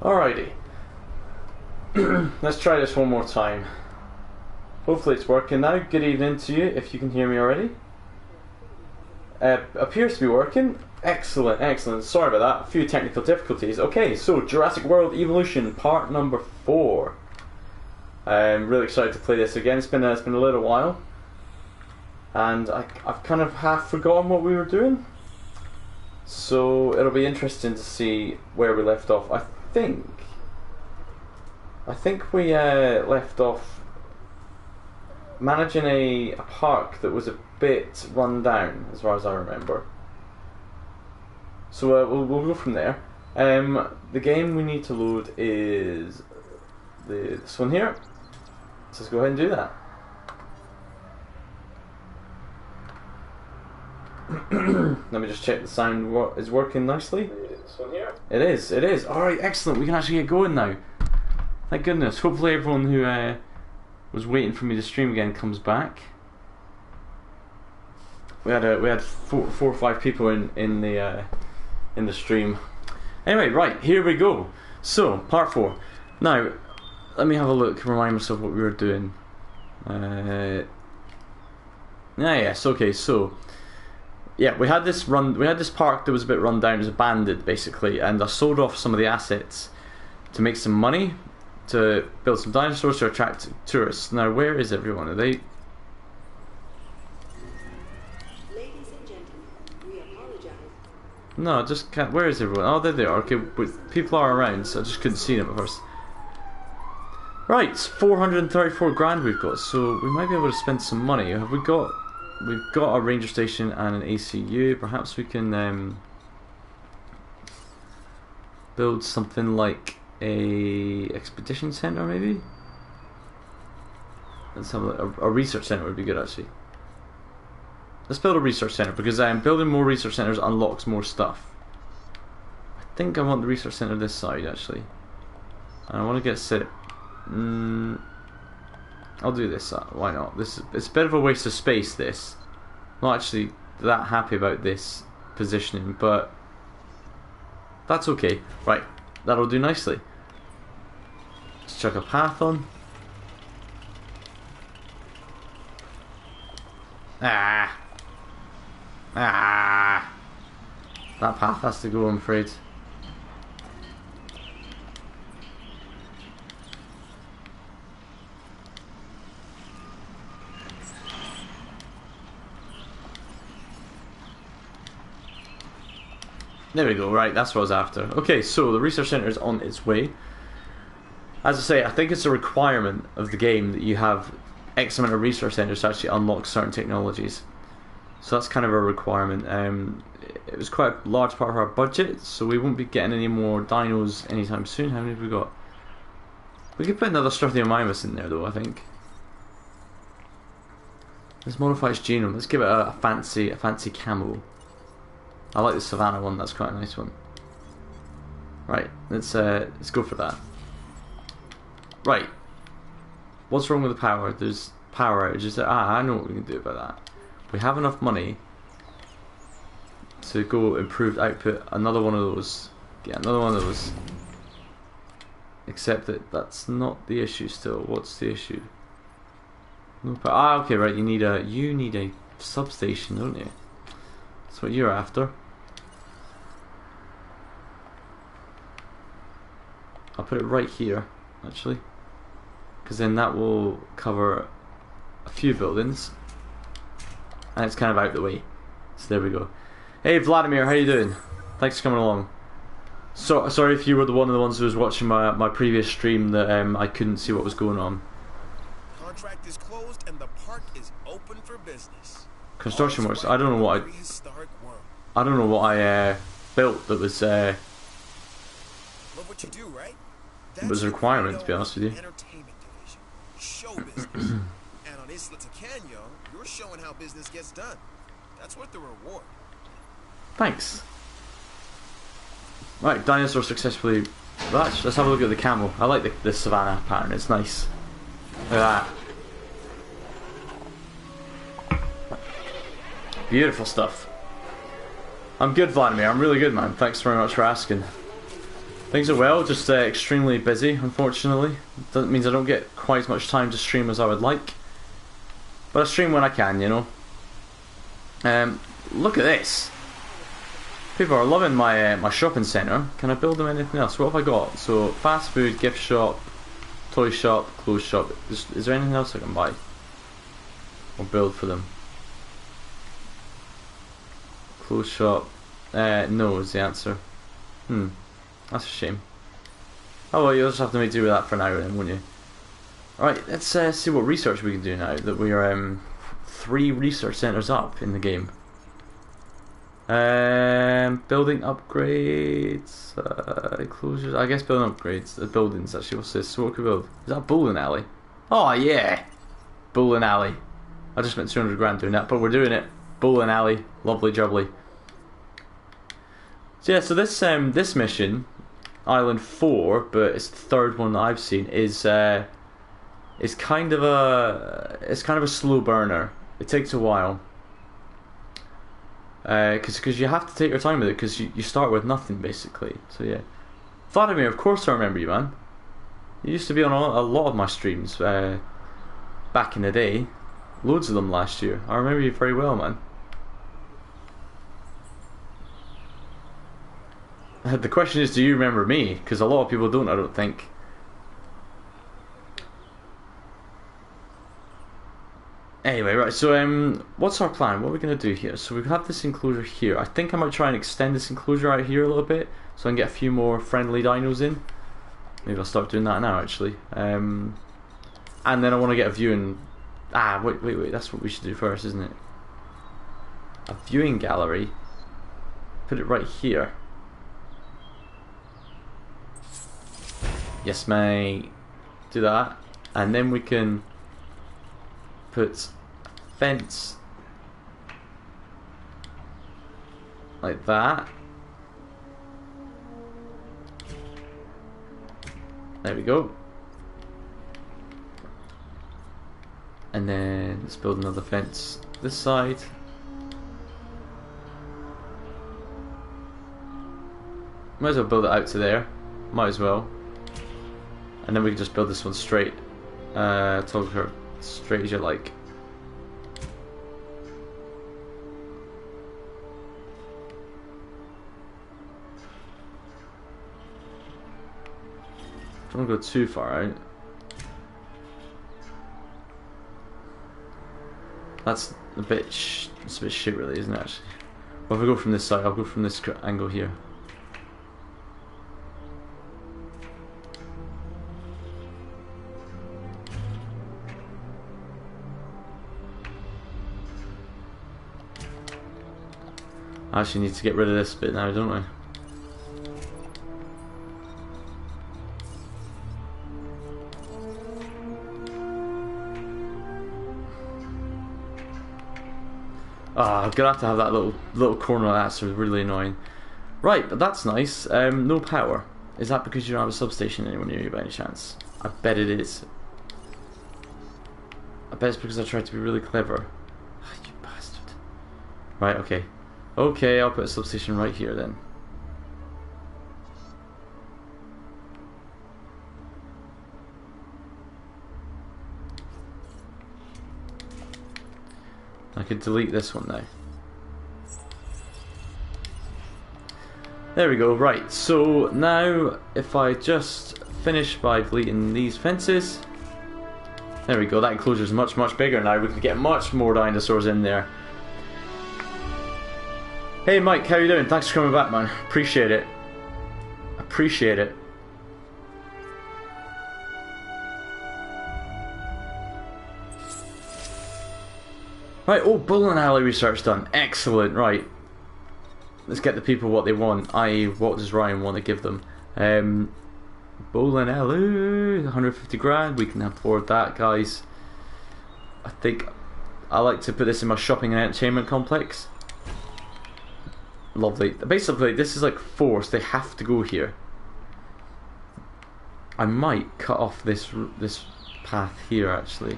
Alrighty. Let's try this one more time. Hopefully it's working now. Good evening to you, if you can hear me already. Appears to be working. Excellent, excellent. Sorry about that. A few technical difficulties. Okay, so Jurassic World Evolution part number 4. I'm really excited to play this again. It's been a little while. And I've kind of half forgotten what we were doing. So it'll be interesting to see where we left off. I think we left off managing a park that was a bit run down, as far as I remember. So we'll go from there. The game we need to load is this one here. So let's go ahead and do that. Let me just check the sound is working nicely. This one here. It is. Alright, excellent. We can actually get going now. Thank goodness. Hopefully everyone who was waiting for me to stream again comes back. We had four or five people in the stream. Anyway, right, here we go. So, part 4. Now, let me have a look, remind myself what we were doing. Yes, okay, so yeah, we had this park that was a bit run down, it was abandoned basically, and I sold off some of the assets to make some money, to build some dinosaurs to attract tourists. Now, where is everyone? Are they? Ladies and gentlemen, we apologize. No, I just can't. Where is everyone? Oh, there they are. Okay, but people are around, so I just couldn't see them at first. Right, 434 grand we've got, so we might be able to spend some money. Have we got? We've got a ranger station and an ACU. Perhaps we can build something like a expedition center, maybe. Let's have a research center would be good actually. Let's build a research center because building more research centers unlocks more stuff. I think I want the research center this side actually, and I want to get set. I'll do this. Why not? It's a bit of a waste of space. This, not actually that happy about this positioning, but that's okay. Right, that'll do nicely. Let's chuck a path on. That path has to go, I'm afraid. There we go, right, that's what I was after. Okay, so the research center is on its way. As I say, I think it's a requirement of the game that you have X amount of research centers to actually unlock certain technologies. So that's kind of a requirement. It was quite a large part of our budget, so we won't be getting any more dinos anytime soon. How many have we got? We could put another Struthiomimus in there though, I think. Let's modify its genome. Let's give it a fancy camo. I like the Savannah one, that's quite a nice one. Right, let's go for that. Right. What's wrong with the power? There's power outages. I know what we can do about that. We have enough money to go improved output. Another one of those. Yeah, another one of those. Except that that's not the issue still. What's the issue? No power. Okay, right, you need a substation, don't you? That's what you're after. I'll put it right here, actually, because then that will cover a few buildings, and it's kind of out the way. So there we go. Hey Vladimir, how you doing? Thanks for coming along. So sorry if you were one of the ones who was watching my previous stream that I couldn't see what was going on. Contract is closed and the park is open for business. Construction works. I don't know what I built that was Love what you do, right? it was a requirement, to be honest with you. Entertainment division, show business. And on Isla Tacaño, you're showing how business gets done. That's worth the reward. Thanks. Right, dinosaur successfully. Let's have a look at the camel. I like the savannah pattern. It's nice. Look at that. Beautiful stuff. I'm good, Vladimir. I'm really good, man. Thanks very much for asking. Things are well, just extremely busy, unfortunately. That means I don't get quite as much time to stream as I would like. But I stream when I can, you know. Look at this. People are loving my my shopping centre. Can I build them anything else? What have I got? So, fast food, gift shop, toy shop, clothes shop. Is there anything else I can buy? Or build for them? Clothes shop. No is the answer. That's a shame. Oh well, you'll just have to make do with that for now then, won't you? Alright, let's see what research we can do now that we are 3 research centres up in the game. Building upgrades, enclosures, I guess building upgrades, the buildings actually, what's this? So what can we build? Is that a bowling alley? Oh yeah! Bowling alley. I just spent 200 grand doing that, but we're doing it. Bowling alley, lovely jubbly. So yeah, so this this mission, Island 4, but it's the 3rd one that I've seen, is kind of a slow burner. It takes a while. Because you have to take your time with it, because you start with nothing basically. So yeah, Vladimir, of course I remember you, man. You used to be on a lot of my streams back in the day, loads of them last year. I remember you very well, man. The question is, do you remember me? Because a lot of people don't, I don't think. Anyway, right, so what's our plan? What are we going to do here? So we have this enclosure here. I think I might try and extend this enclosure out here a little bit, so I can get a few more friendly dinos in. Maybe I'll start doing that now, actually. And then I want to get a view in... wait, that's what we should do first, isn't it? A viewing gallery. Put it right here. Yes, mate. Do that. And then we can put a fence like that. There we go. And then let's build another fence this side. Might as well build it out to there. Might as well. And then we can just build this one straight. Toggle her straight as you like. Don't want to go too far out. That's a bit it's a bit shit really, isn't it actually? Well, if we go from this side, I'll go from this angle here. I actually need to get rid of this bit now, don't I? I'm gonna have to have that little corner of that, so it's really annoying. Right, but that's nice. No power. Is that because you don't have a substation anywhere near you by any chance? I bet it is. I bet it's because I tried to be really clever. You bastard. Right, okay. Okay, I'll put a substation right here then. I could delete this one now. There we go, right, so now if I just finish by deleting these fences, there we go, that enclosure is much bigger now. We can get much more dinosaurs in there. Hey Mike, how you doing? Thanks for coming back, man. Appreciate it. Appreciate it. Right, oh, bowling alley research done. Excellent, right. Let's get the people what they want, i.e. what does Ryan want to give them. Bowling alley, 150 grand, we can afford that, guys. I think I like to put this in my shopping and entertainment complex. Lovely. Basically, this is like forced, they have to go here. I might cut off this path here, actually.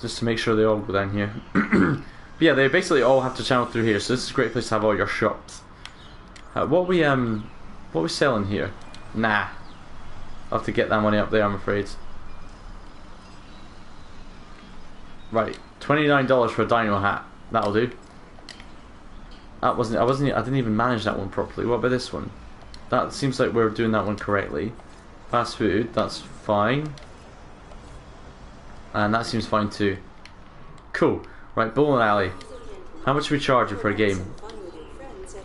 Just to make sure they all go down here. But yeah, they basically all have to channel through here, so this is a great place to have all your shops. What we selling here? Nah. I'll have to get that money up there, I'm afraid. Right, $29 for a dino hat. That'll do. That I didn't even manage that one properly. What about this one? That seems like we're doing that one correctly. Fast food, that's fine. And that seems fine too. Cool. Right, bowling alley. How much are we charging for a game?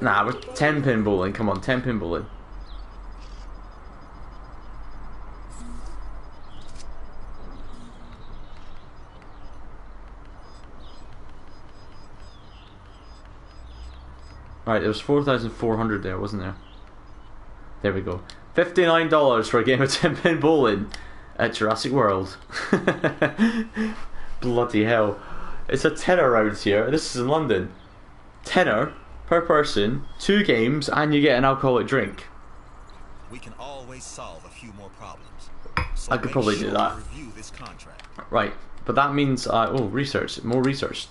Nah, we're 10-pin bowling. Come on, 10-pin bowling. Right, there was 4,400 there, wasn't there? There we go. $59 for a game of 10-pin bowling at Jurassic World. Bloody hell. It's a tenner around here. This is in London. Tenner per person, 2 games, and you get an alcoholic drink. We can always solve a few more problems. So I could probably do that. Review this contract. Right, but that means oh, research, more research.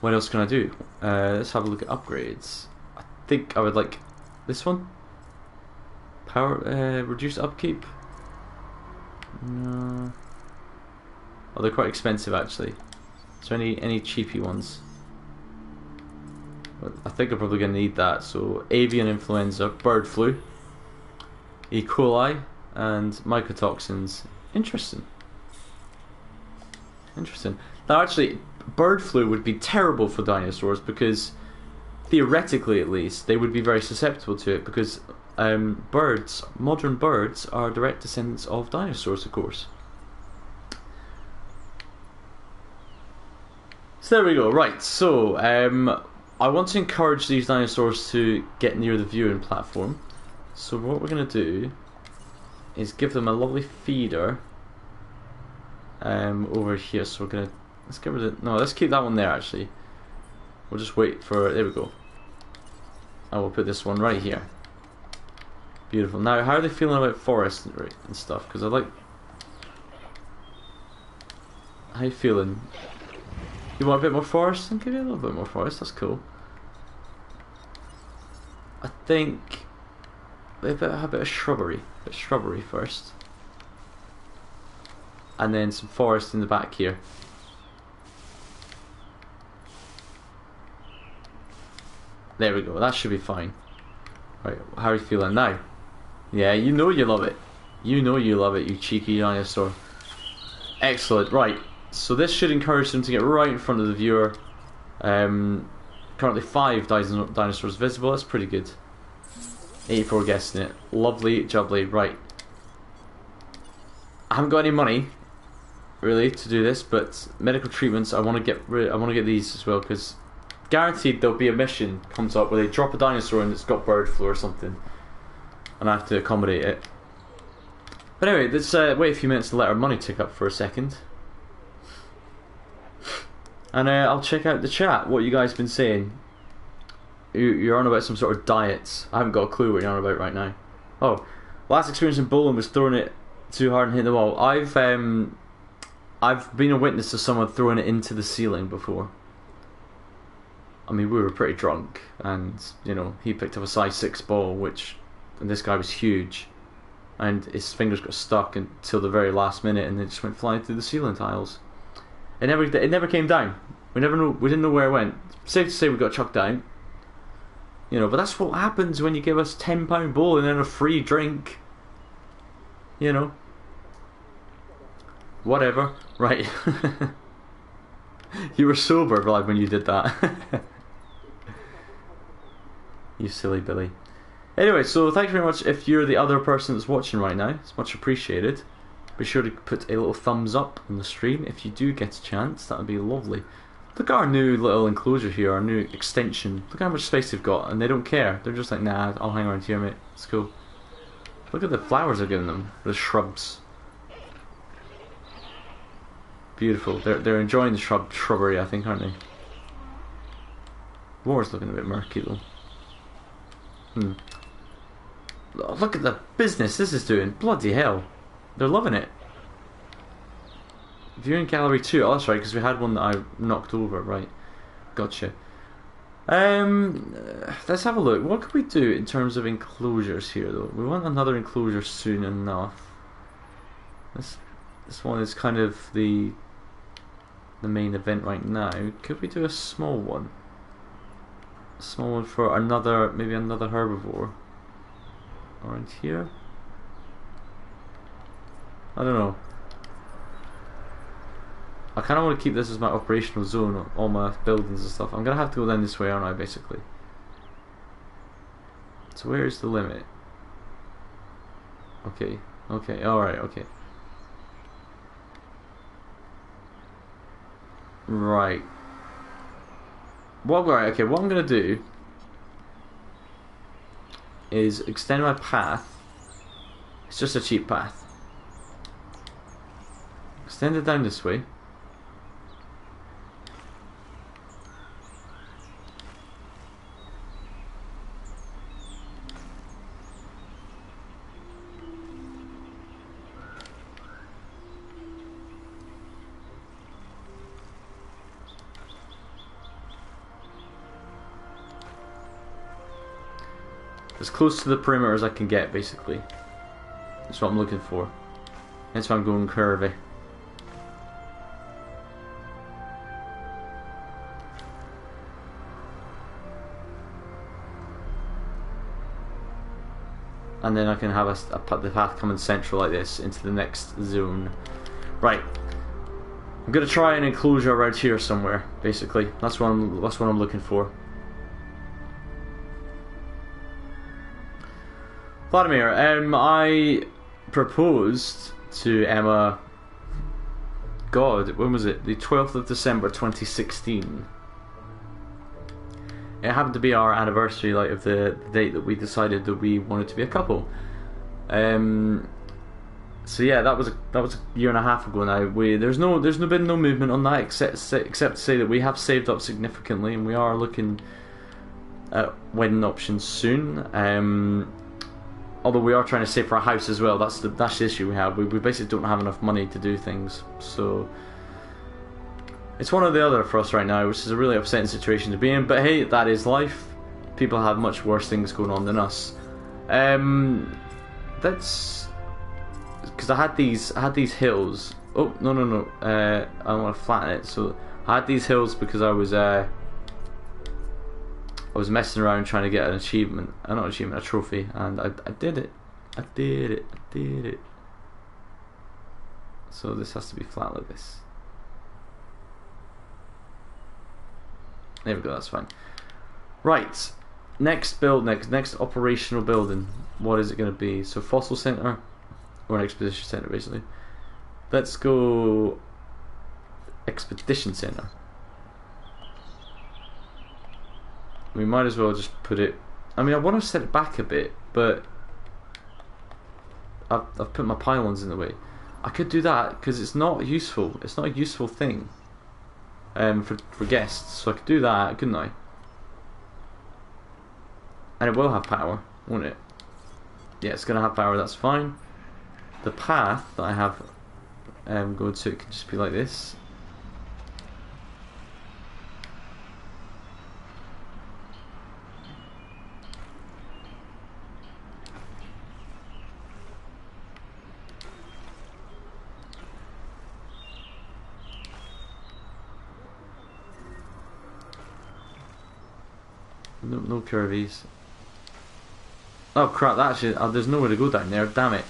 What else can I do? Let's have a look at upgrades. I think I would like this one. Power, reduced upkeep. No. Oh, they're quite expensive actually. Is there any cheapy ones? I think I'm probably going to need that. So avian influenza, bird flu, E. coli, and mycotoxins. Interesting. Interesting. Now actually, bird flu would be terrible for dinosaurs because theoretically at least they would be very susceptible to it because modern birds are direct descendants of dinosaurs, of course. So there we go. Right, so I want to encourage these dinosaurs to get near the viewing platform. So what we're going to do is give them a lovely feeder over here. So we're going to, let's get rid of, no, let's keep that one there actually. We'll just wait for, there we go. And we'll put this one right here. Beautiful. Now, how are they feeling about forest and stuff? Because I like, how you feeling? You want a bit more forest? I'll give you a little bit more forest, that's cool. I think a bit of shrubbery. A bit of shrubbery first. And then some forest in the back here. There we go, that should be fine. Right, how are you feeling now? Yeah, you know you love it. You know you love it, you cheeky dinosaur. Excellent, right. So this should encourage them to get right in front of the viewer. Currently 5 dinosaurs visible, that's pretty good. 84 guessing it. Lovely jubbly, right. I haven't got any money, really, to do this, but medical treatments, I want to get these as well, because guaranteed there'll be a mission comes up where they drop a dinosaur and it's got bird flu or something. And I have to accommodate it. But anyway, let's wait a few minutes to let our money tick up for a second. And I'll check out the chat, what you guys been saying. You're on about some sort of diets. I haven't got a clue what you're on about right now. Oh, last experience in bowling was throwing it too hard and hitting the wall. I've been a witness to someone throwing it into the ceiling before. I mean, we were pretty drunk, and you know, he picked up a size 6 ball, and this guy was huge, and his fingers got stuck until the very last minute, and it just went flying through the ceiling tiles. It never came down. We didn't know where it went. Safe to say we got chucked out. You know, but that's what happens when you give us £10 bowling and a free drink. You know. Whatever. Right. You were sober, like, when you did that. You silly Billy. Anyway, so thank you very much if you're the other person that's watching right now. It's much appreciated. Be sure to put a little thumbs up on the stream if you do get a chance. That would be lovely. Look at our new little enclosure here, our new extension. Look how much space they've got, and they don't care. They're just like, nah, I'll hang around here, mate. It's cool. Look at the flowers they're giving them. The shrubs. Beautiful. They're enjoying the shrubbery, I think, aren't they? Water's looking a bit murky though. Look at the business this is doing. Bloody hell. They're loving it. Viewing gallery 2. Oh, that's right, because we had one that I knocked over. Right. Gotcha. Let's have a look. What could we do in terms of enclosures here, though? We want another enclosure soon enough. This one is kind of the main event right now. Could we do a small one? A small one for another, maybe another herbivore around here. I don't know. I kind of want to keep this as my operational zone, all my buildings and stuff. I'm gonna have to go down this way, aren't I? Basically. So where is the limit? Okay. Okay. All right. Okay. Right. Right, okay, what I'm going to do is extend my path. It's just a cheap path. Extend it down this way. As close to the perimeter as I can get, basically. That's what I'm looking for. That's why I'm going curvy. And then I can have the path coming central like this into the next zone. Right. I'm gonna try an enclosure around here somewhere. Basically, that's what I'm looking for. Vladimir, I proposed to Emma. God, when was it? The 12th of December 2016. It happened to be our anniversary, like of the date that we decided that we wanted to be a couple. So yeah, that was a year and a half ago now. There's been no movement on that except to say that we have saved up significantly and we are looking at wedding options soon. Although we are trying to save for a house as well. That's the issue we have. We basically don't have enough money to do things. So it's one or the other for us right now, which is a really upsetting situation to be in. But hey, that is life. People have much worse things going on than us. That's because I had these hills. Oh no. I want to flatten it. So I had these hills because I was messing around trying to get an achievement, not an achievement, a trophy, and I did it. I did it. So this has to be flat like this. There we go, that's fine. Right, next operational building. What is it going to be? So fossil center, or an expedition center basically. Let's go expedition center. We might as well just put it. I mean, I want to set it back a bit, but I've put my pylons in the way. I could do that because it's not useful. It's not a useful thing for guests. So I could do that, couldn't I? And it will have power, won't it? Yeah, it's gonna have power. That's fine. The path that I have going to it can just be like this. No curvies. Oh crap, that actually, there's nowhere to go down there, damn it.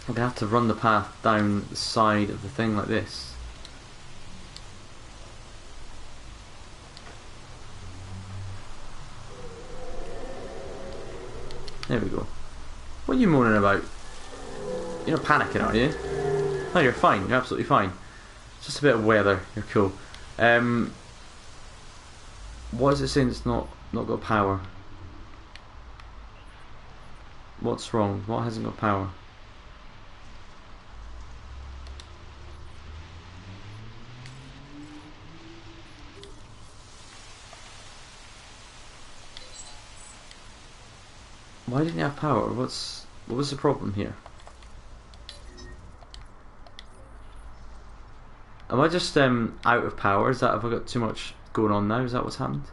I'm gonna have to run the path down the side of the thing like this. There we go. What are you moaning about? You're not panicking, are you? No, you're fine. You're absolutely fine. It's just a bit of weather. You're cool. What is it saying it's not got power? What's wrong? What hasn't got power? Why didn't you have power? What was the problem here? Am I just out of power? Is that, have I got too much going on now? Is that what's happened?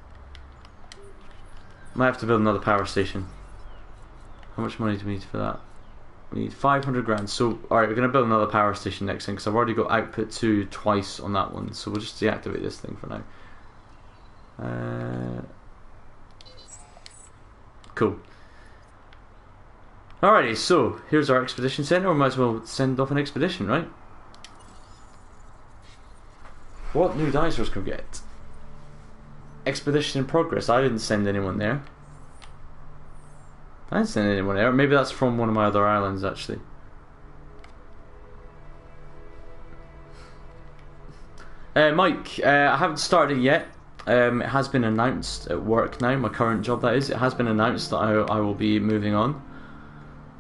Might have to build another power station. How much money do we need for that? We need 500 grand. So, alright, we're going to build another power station next thing because I've already got output 2 twice on that one. So we'll just deactivate this thing for now. Cool. Alrighty, so here's our expedition center. We might as well send off an expedition, right? What new dinosaurs can we get? Expedition in progress. I didn't send anyone there. I didn't send anyone there. Maybe that's from one of my other islands, actually. Mike, I haven't started it yet. It has been announced at work now, my current job that is. It has been announced that I will be moving on.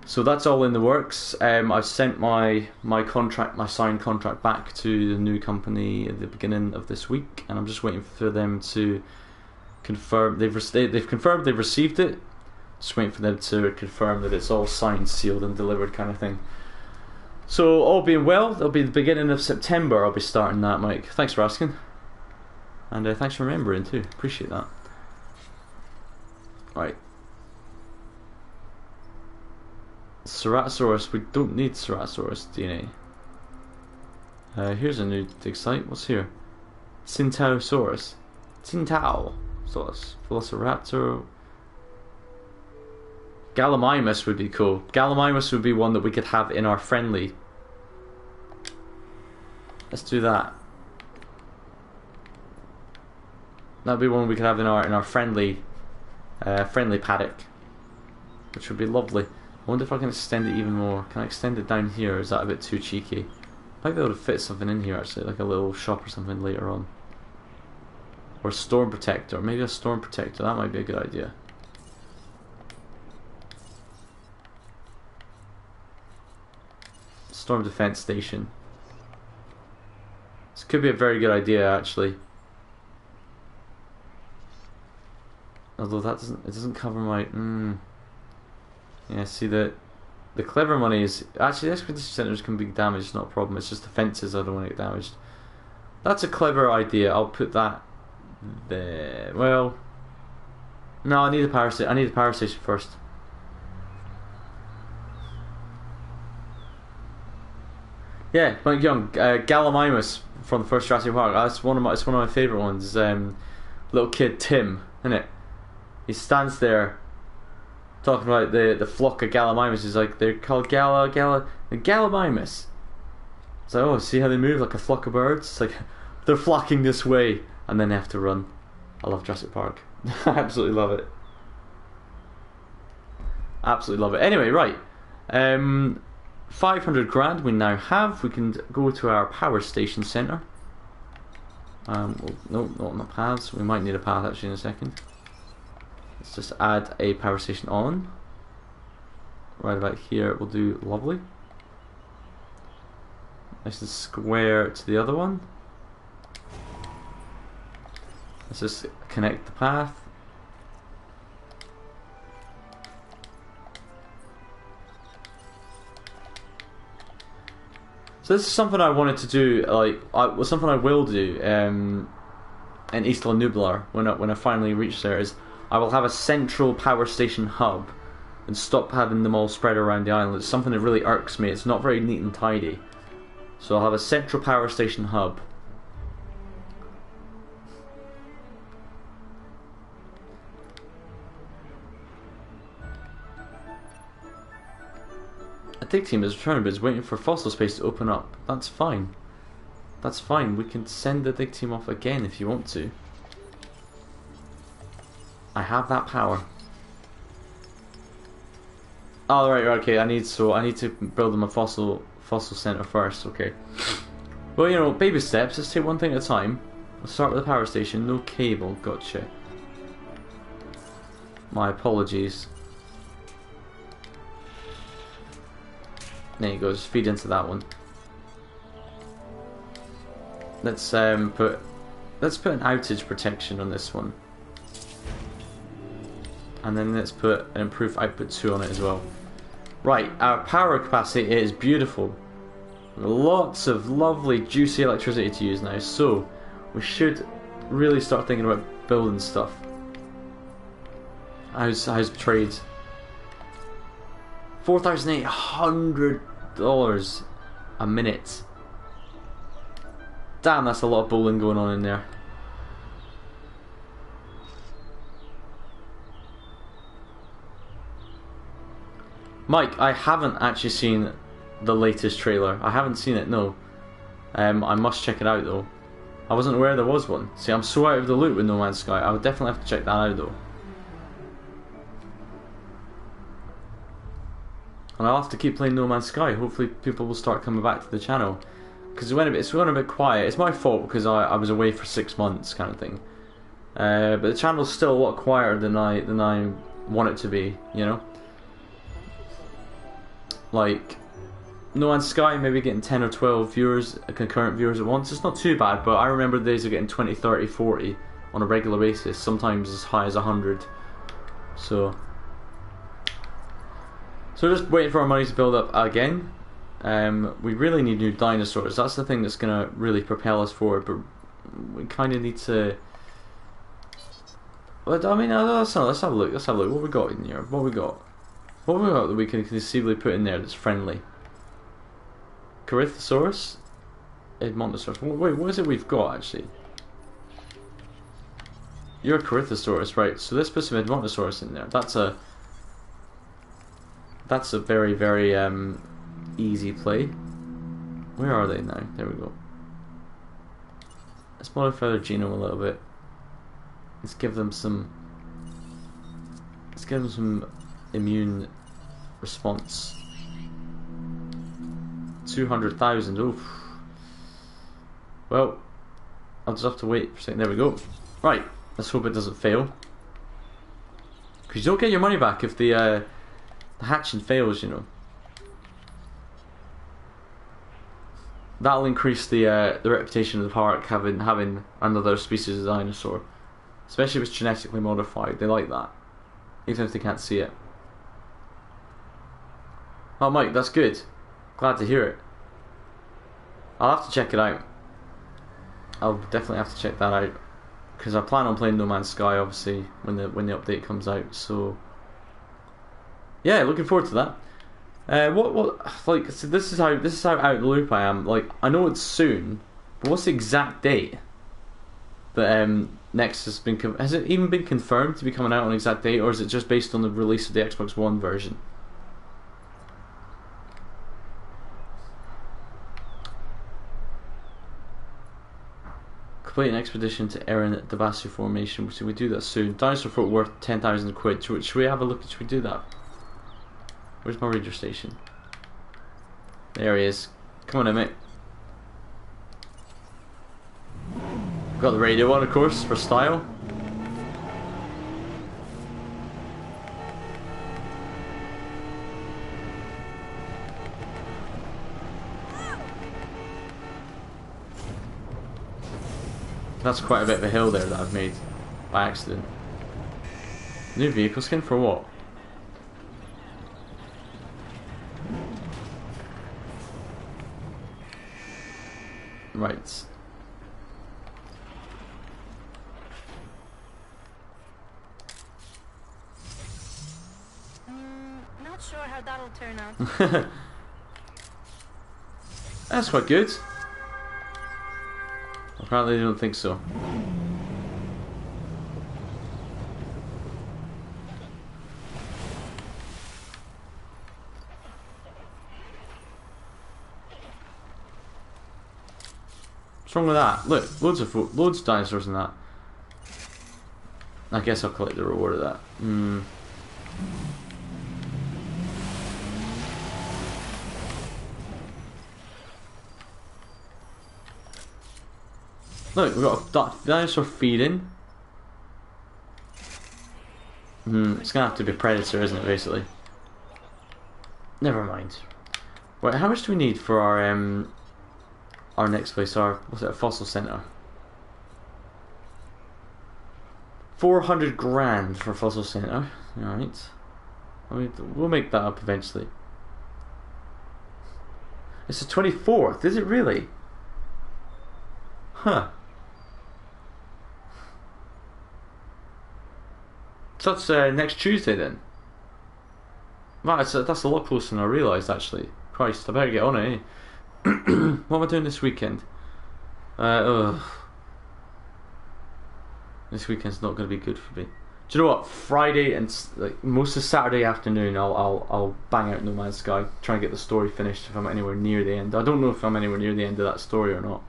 So that's all in the works. I've sent my contract, my signed contract back to the new company at the beginning of this week, and I'm just waiting for them to confirm. They've confirmed they've received it. Just waiting for them to confirm that it's all signed, sealed and delivered kind of thing. So all being well, it'll be the beginning of September I'll be starting that, Mike. Thanks for asking. And thanks for remembering too. Appreciate that. Right. Ceratosaurus. We don't need Ceratosaurus DNA. Here's a new dig site. What's here? Centaursaurus. Centaursaurus. Velociraptor. Gallimimus would be cool. Gallimimus would be one that we could have in our friendly. Let's do that. That'd be one we could have in our friendly paddock, which would be lovely. I wonder if I can extend it even more. Can I extend it down here, or is that a bit too cheeky? Might be able to fit something in here actually, like a little shop or something later on. Or a storm protector. Maybe a storm protector. That might be a good idea. Storm defense station. This could be a very good idea actually. Although that doesn't cover my yeah, see the clever money is actually the expedition centers can be damaged, not a problem. It's just the fences I don't want to get damaged. That's a clever idea. I'll put that there. Well, no, I need a power station. I need a power station first. Yeah, Mike Young, Gallimimus from the first Jurassic Park. It's one of my favourite ones. Little kid Tim, isn't it? He stands there talking about the flock of Gallimimus. He's like, they're called Gallimimus. It's like, oh, see how they move like a flock of birds? It's like they're flocking this way, and then they have to run. I love Jurassic Park. I absolutely love it. Absolutely love it. Anyway, right. 500 grand we now have. We can go to our power station center. No, not on the paths. We might need a path actually in a second. Let's just add a power station on. Right about here will do lovely. Nice and square to the other one. Let's just connect the path. So this is something I wanted to do, something I will do in Isla Nublar when I finally reach there, is I will have a central power station hub and stop having them all spread around the island. It's something that really irks me. It's not very neat and tidy. So I'll have a central power station hub. A dig team is returning but is waiting for fossil space to open up. That's fine. That's fine. We can send the dig team off again if you want to. I have that power. Oh right, okay. I need to build them a fossil center first. Okay. Well, you know, baby steps. Let's take one thing at a time. Let's start with the power station. No cable. Gotcha. My apologies. There you go. Just feed into that one. Let's put an outage protection on this one. And then let's put an improved output 2 on it as well. Right, our power capacity is beautiful. Lots of lovely, juicy electricity to use now, so we should really start thinking about building stuff. How's trade? $4,800 a minute. Damn, that's a lot of bowling going on in there. Mike, I haven't actually seen the latest trailer. I haven't seen it, no. I must check it out though. I wasn't aware there was one. See, I'm so out of the loop with No Man's Sky. I would definitely have to check that out though. And I'll have to keep playing No Man's Sky. Hopefully people will start coming back to the channel. Because it's gone a bit quiet. It's my fault because I was away for 6 months kind of thing. But the channel's still a lot quieter than I want it to be, you know? Like, No Man's Sky maybe getting 10 or 12 viewers, concurrent viewers at once. It's not too bad, but I remember the days of getting 20, 30, 40 on a regular basis, sometimes as high as 100. So we're just waiting for our money to build up again. We really need new dinosaurs. That's the thing that's going to really propel us forward, but we kind of need to... Well, I mean, let's have a look. Let's have a look. What we got in here? What we got? What we got that we can conceivably put in there that's friendly? Corythosaurus? Edmontosaurus. Wait, what is it we've got actually? You're a Corythosaurus, right? So let's put some Edmontosaurus in there. That's a very, very easy play. Where are they now? There we go. Let's modify their genome a little bit. Let's give them some immune response. 200,000. Oof. Well, I'll just have to wait for a second. There we go. Right. Let's hope it doesn't fail. Because you don't get your money back if the hatching fails, you know. That'll increase the reputation of the park having another species of dinosaur, especially if it's genetically modified. They like that, even if they can't see it. Oh, Mike, that's good. Glad to hear it. I'll have to check it out. I'll definitely have to check that out because I plan on playing No Man's Sky, obviously, when the update comes out. So yeah, looking forward to that. Like, so this is how out of the loop I am. Like, I know it's soon, but what's the exact date that Next has been? Has it even been confirmed to be coming out on an exact date, or is it just based on the release of the Xbox One version? Complete an expedition to Erin Dabasu Formation. Should we do that soon? Dinosaur foot worth 10,000 quid. Should we have a look? Should we do that? Where's my ranger station? There he is. Come on in, mate. Got the radio on, of course, for style. That's quite a bit of a hill there that I've made by accident. New vehicle skin for what? Right. Not sure how that'll turn out. That's quite good. Apparently they don't think so. What's wrong with that? Look, loads of dinosaurs in that. I guess I'll collect the reward of that. Look, we've got a dinosaur feeding. It's gonna have to be a predator, isn't it, basically? Never mind. Wait, how much do we need for our next place? What's it, a fossil center? 400 grand for a fossil center. Alright. I mean, we'll make that up eventually. It's the 24th, is it really? Huh. So that's next Tuesday then. Right, that's a lot closer than I realised actually. Christ, I better get on it, eh? What am I doing this weekend? This weekend's not going to be good for me. Do you know what? Friday and like most of Saturday afternoon, I'll bang out No Man's Sky, try and get the story finished if I'm anywhere near the end. I don't know if I'm anywhere near the end of that story or not.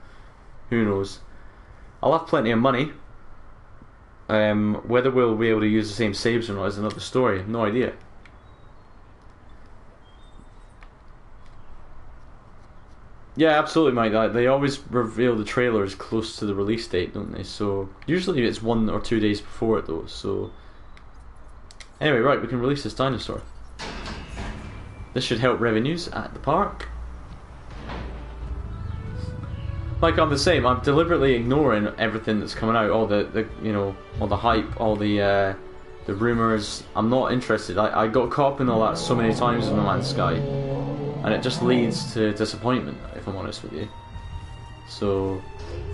Who knows? I'll have plenty of money. Whether we'll be able to use the same saves or not is another story. I have no idea. Yeah, absolutely, Mike. They always reveal the trailers close to the release date, don't they? So usually it's 1 or 2 days before it, though. So anyway, right, we can release this dinosaur. This should help revenues at the park. Like I'm the same. I'm deliberately ignoring everything that's coming out, all the you know, all the hype, all the rumors. I'm not interested. I got caught up in all that so many times in No Man's Sky, and it just leads to disappointment, if I'm honest with you. So,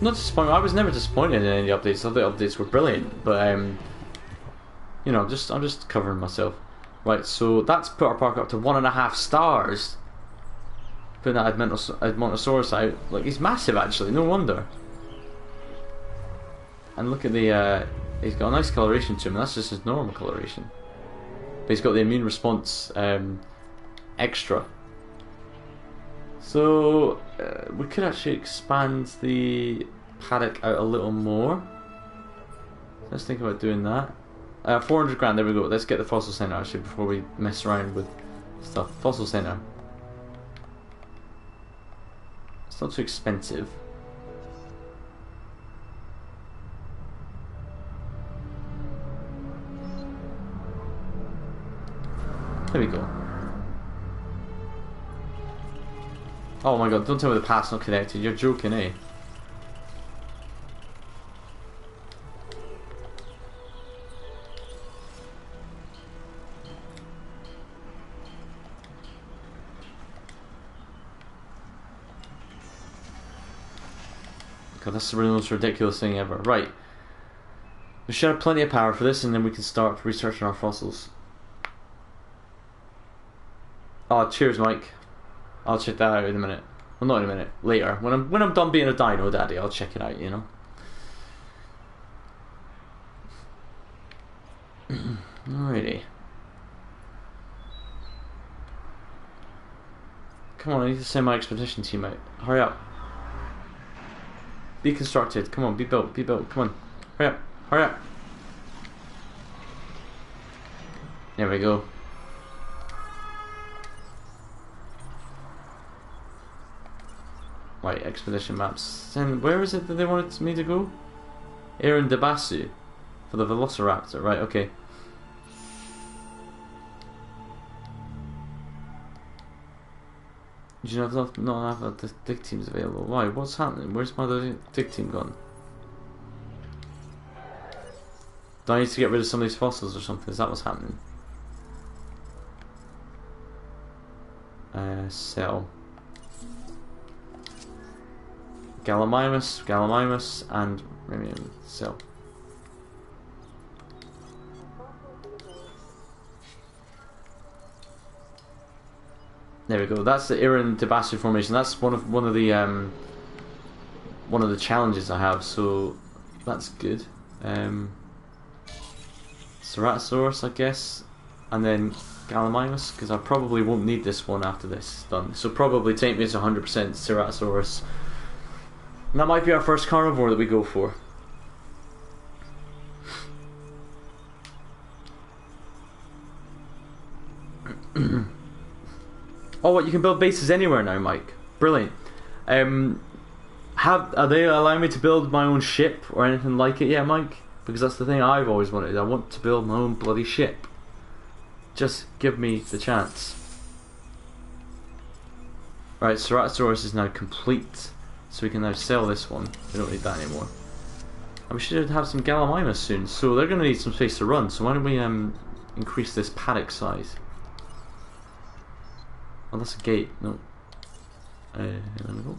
not disappointed. I was never disappointed in any of the updates. The updates were brilliant, but you know, I'm just covering myself. Right, so that's put our park up to 1.5 stars. Putting that Edmontosaurus out. Look, he's massive actually, no wonder. And look at the, he's got a nice coloration to him, that's just his normal coloration. But he's got the immune response extra. So, we could actually expand the paddock out a little more. Let's think about doing that. 400 grand, there we go. Let's get the fossil center actually before we mess around with stuff. Fossil center. It's not too expensive. There we go. Oh my god, don't tell me the path's not connected. You're joking, eh? God, that's the most ridiculous thing ever. Right. We should have plenty of power for this, and then we can start researching our fossils. Oh, cheers, Mike. I'll check that out in a minute. Well, not in a minute. Later, when I'm done being a dino daddy, I'll check it out. You know. Alrighty. Come on, I need to send my expedition team out. Hurry up. Be constructed. Come on, be built. Be built. Come on. Hurry up. Hurry up. There we go. Right, expedition maps. Then where is it that they wanted me to go? Aaron Debasu for the Velociraptor. Right, okay. Do you not have the dig teams available? Why? What's happening? Where's my other dig team gone? Do I need to get rid of some of these fossils or something? Is that what's happening? Sell. Gallimimus, and Remium. Sell. There we go. That's the Aaron Debasu formation. That's one of the challenges I have. So that's good. Ceratosaurus, I guess, and then Gallimimus, because I probably won't need this one after this is done. So probably take me to 100% Ceratosaurus. And that might be our first carnivore that we go for. Oh, what, you can build bases anywhere now, Mike. Brilliant. Are they allowing me to build my own ship or anything like it yet, Mike? Because that's the thing I've always wanted. I want to build my own bloody ship. Just give me the chance. Right, Ceratosaurus is now complete. So we can now sell this one. We don't need that anymore. And we should have some Gallimimus soon. So they're going to need some space to run. So why don't we increase this paddock size? Oh, that's a gate. No. There we go.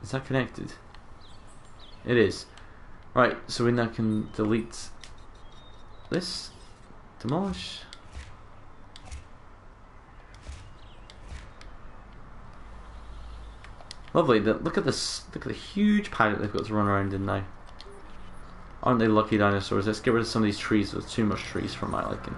Is that connected? It is. Right, so we now can delete this. Demolish. Lovely. Look at this. Look at the huge paddock they've got to run around in now. Aren't they lucky dinosaurs? Let's get rid of some of these trees. There's too much trees for my liking.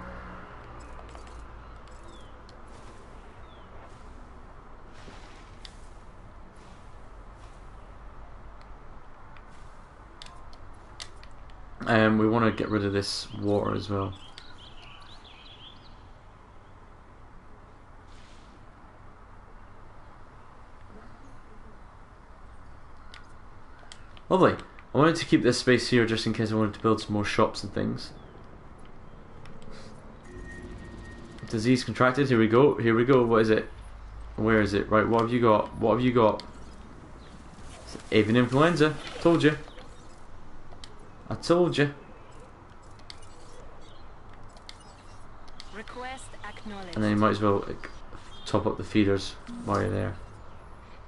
We want to get rid of this water as well. Lovely. I wanted to keep this space here just in case I wanted to build some more shops and things. Disease contracted. Here we go. Here we go. What is it? Where is it? Right. What have you got? What have you got? It's avian influenza. Told you. I told you. Request acknowledged. And then you might as well like, top up the feeders while you're there.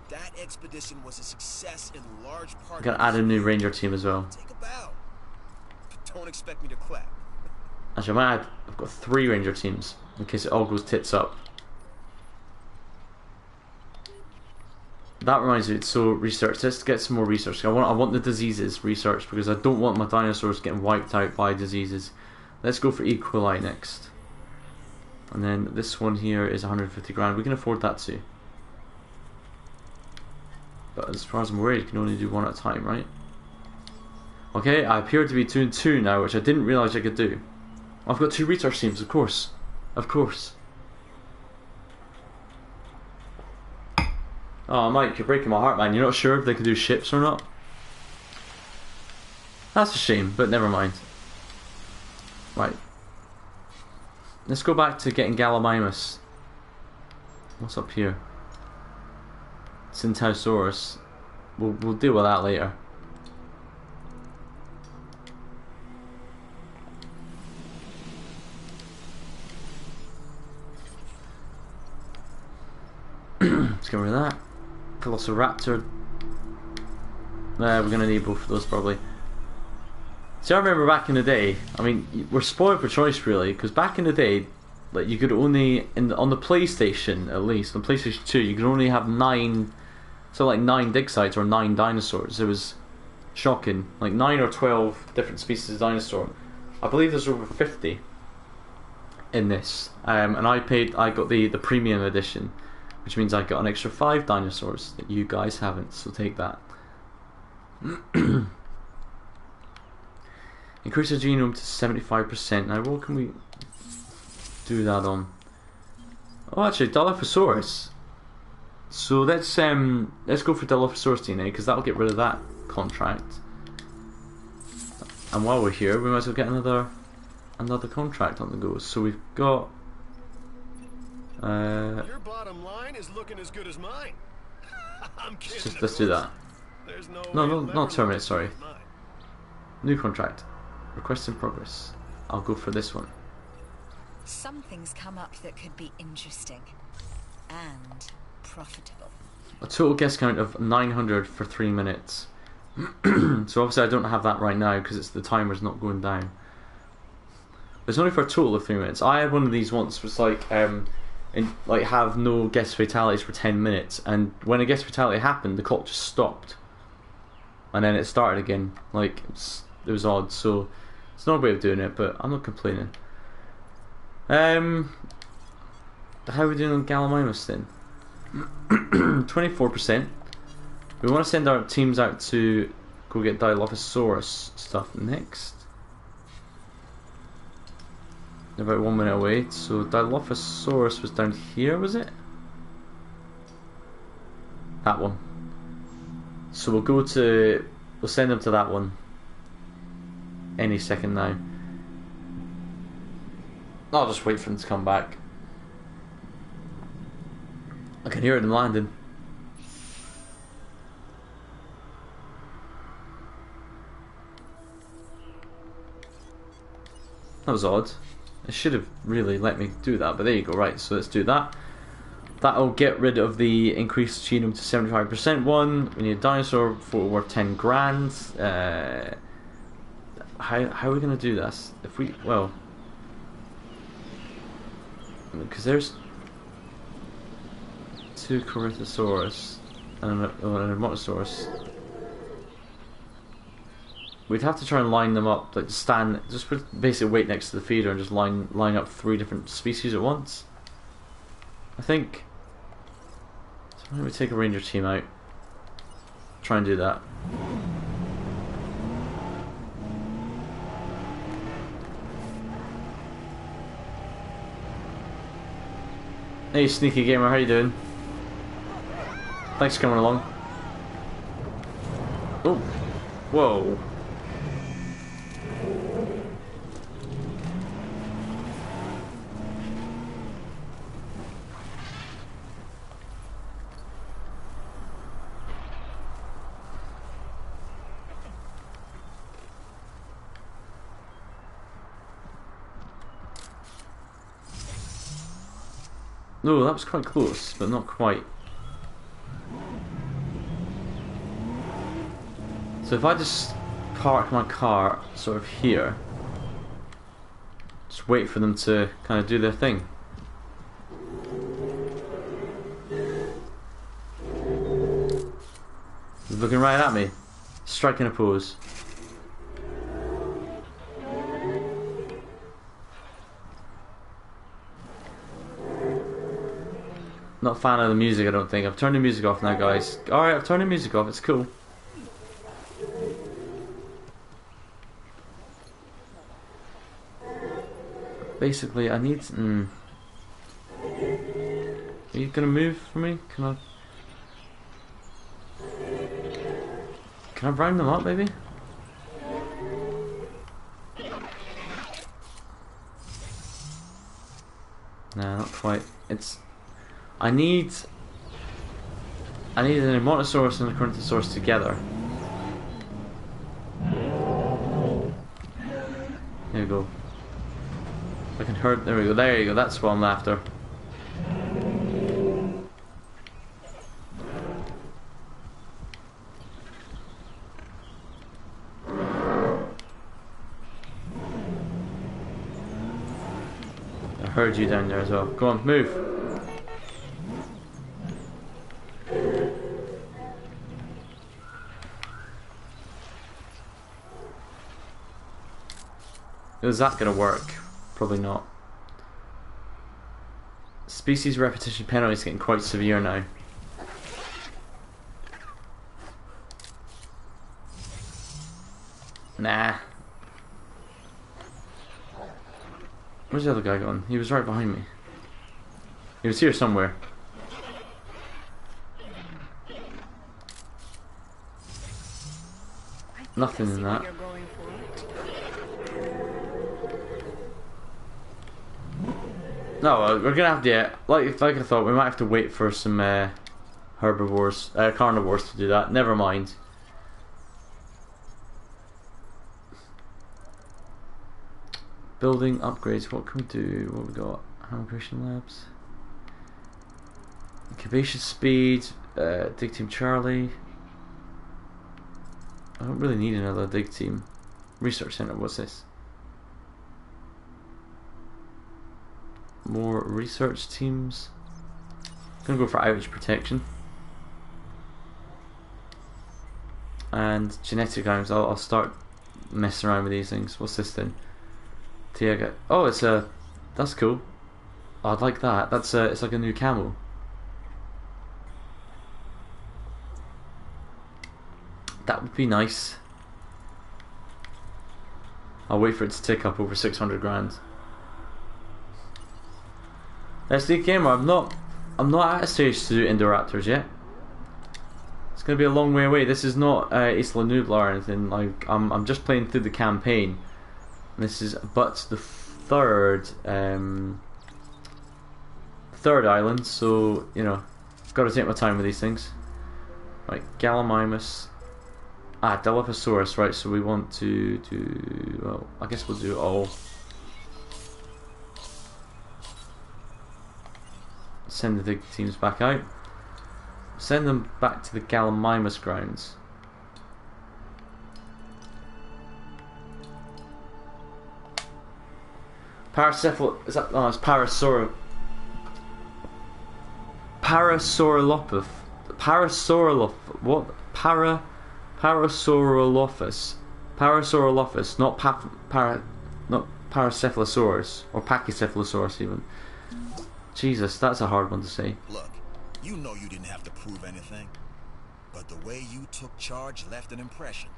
That expedition was a success in large part. I'm gonna add a new ranger team as well. Take a bow. Don't expect me to clap. Actually, I might add, I've got 3 ranger teams in case it all goes tits up. That reminds me. So research. Let's get some more research. I want the diseases researched because I don't want my dinosaurs getting wiped out by diseases. Let's go for E. coli next. And then this one here is 150 grand. We can afford that too. But as far as I'm aware, you can only do 1 at a time, right? Okay, I appear to be 2 and 2 now, which I didn't realise I could do. I've got 2 research teams, of course. Of course. Oh, Mike, you're breaking my heart, man. You're not sure if they can do ships or not? That's a shame, but never mind. Right. Let's go back to getting Gallimimus. What's up here? Centausaurus. We'll deal with that later. Let's get rid of that. Velociraptor. We're gonna need both of those probably. See, I remember back in the day. I mean, we're spoiled for choice really, because back in the day, like you could only on the PlayStation at least, on PlayStation 2, you could only have 9, so like 9 dig sites or 9 dinosaurs. It was shocking, like 9 or 12 different species of dinosaur. I believe there's over 50 in this, and I got the premium edition, which means I got an extra 5 dinosaurs that you guys haven't. So take that. Increase the genome to 75%. Now, what can we do that on? Oh, actually, Dilophosaurus. So let's go for Dilophosaurus DNA because that'll get rid of that contract. And while we're here, we might as well get another contract on the go. So we've got. Your bottom line is looking as good as mine. I'm kidding. Let's do that. There's No, not terminate. Sorry. New contract. Request in progress. I'll go for this one. Something's come up that could be interesting and profitable. A total guest count of 900 for 3 minutes. So obviously I don't have that right now because the timer's not going down. It's only for a total of 3 minutes. I had one of these once. It was like have no guest fatalities for 10 minutes, and when a guest fatality happened, the clock just stopped, and then it started again. Like it was odd. So it's not a way of doing it, but I'm not complaining. How are we doing on Gallimimus then? 24%. We want to send our teams out to go get Dilophosaurus stuff next. They're about 1 minute away. So Dilophosaurus was down here, was it? That one. So we'll send them to that one any second now. I'll just wait for them to come back. can hear them landing. That was odd. It should have really let me do that, but there you go. Right, so let's do that. That'll get rid of the increased achievement to 75% one. We need a dinosaur photo worth 10 grand. How are we going to do this? If we, well, because there's 2 Corythosaurus and an Motosaurus. We'd have to try and line them up, like just put basically weight next to the feeder and just line up 3 different species at once. I think. So why don't we take a ranger team out? Try and do that. Hey sneaky gamer, how you doing? Thanks for coming along. Oh, whoa. No, that was quite close, but not quite. So if I just park my car sort of here, just wait for them to kind of do their thing. He's looking right at me, striking a pose. Not a fan of the music, I don't think. I've turned the music off now, guys. Alright, I've turned the music off, it's cool. Basically, I need... Are you gonna move for me? Can I round them up, maybe? Nah, not quite. It's... I need an Motosaurus and a Corythosaurus together. There we go. I can hurt. There we go. There you go. That's what I'm after. I heard you down there as well. Go on, move. Is that going to work? Probably not. Species repetition penalty is getting quite severe now. Nah. Where's the other guy gone? He was right behind me. He was here somewhere. Nothing in that. No, we're gonna have to, yeah, like I thought, we might have to wait for some carnivores to do that. Never mind. Building upgrades. What can we do? What have we got? Operation labs. Incubation speed. Dig team Charlie. I don't really need another dig team. Research center. What's this? More research teams. I'm gonna go for outage protection and genetic items. I'll start messing around with these things. What's this then? Tiaga. Oh, it's a. That's cool. Oh, I'd like that. That's it's like a new camo. That would be nice. I'll wait for it to tick up over 600 grand. SD Gamer, I'm not at a stage to do Indoraptors yet. It's gonna be a long way away. This is not Isla Nublar or anything. Like I'm just playing through the campaign. This is but the third island, so you know Got to take my time with these things. Right, Gallimimus. Dilophosaurus, right, so we want to do... Well, I guess we'll do it all. Send the big teams back out. Send them back to the Gallimimus grounds. Paracephal... Is that... Oh, it's Parasaurolophus. What? Parasaurolophus. Parasaurolophus, not Paracephalosaurus or Pachycephalosaurus even. Jesus, that's a hard one to say. Look, you know you didn't have to prove anything, but the way you took charge left an impression.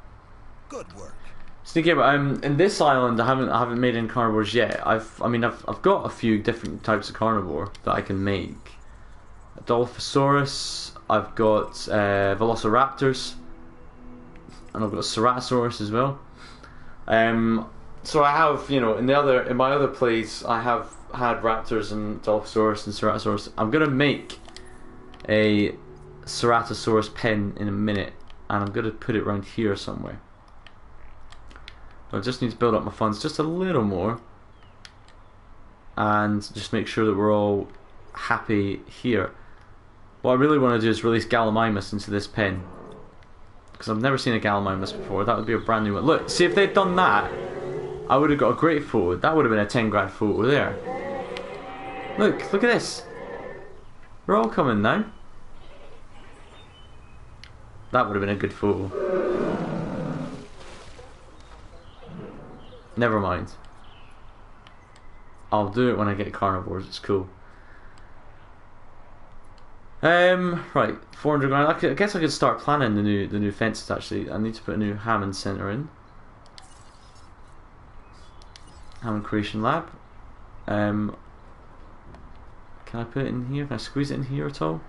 Good work. Sneaky, but in this island, I haven't made any carnivores yet. I've got a few different types of carnivore that I can make. Dilophosaurus. I've got Velociraptors, and I've got Ceratosaurus as well. So I have, you know, in my other plays, I have had Raptors and Dilophosaurus and Ceratosaurus. I'm gonna make a Ceratosaurus pen in a minute, and I'm gonna put it around here somewhere. I just need to build up my funds just a little more, and just make sure that we're all happy here. What I really want to do is release Gallimimus into this pen, because I've never seen a Gallimimus before. That would be a brand new one. Look, see, if they'd done that, I would have got a great photo. That would have been a 10 grand photo there. Look at this. We're all coming now. That would have been a good photo. Never mind. I'll do it when I get carnivores. It's cool. Right, 400 grand. I guess I could start planning the new fences. Actually, I need to put a new Hammond Center in. Hammond Creation Lab. Can I put it in here? Can I squeeze it in here at all?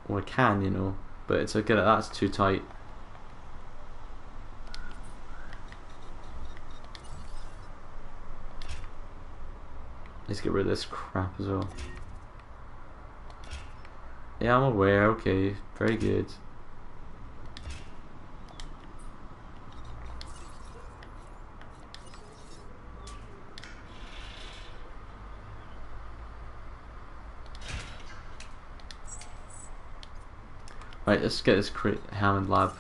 Well, I can, you know, but it's okay. That's too tight. Let's get rid of this crap as well. Yeah, I'm aware. Okay, very good. Right, let's get this Hammond Lab.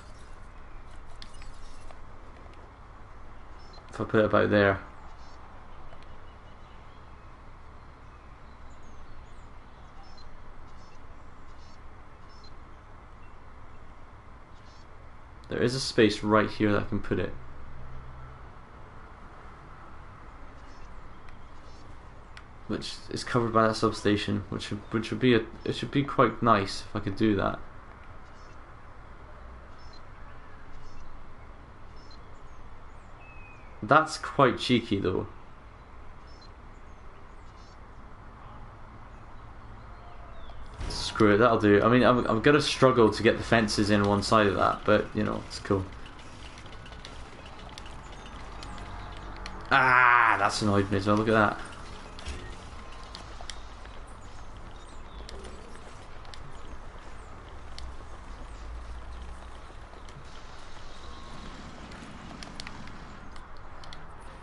If I put it about there. There is a space right here that I can put it. Which is covered by that substation, which would be it should be quite nice if I could do that. That's quite cheeky though. Screw it, that'll do. I mean, I'm gonna struggle to get the fences in one side of that, but you know, it's cool. Ah, that's annoyed me as well. Look at that.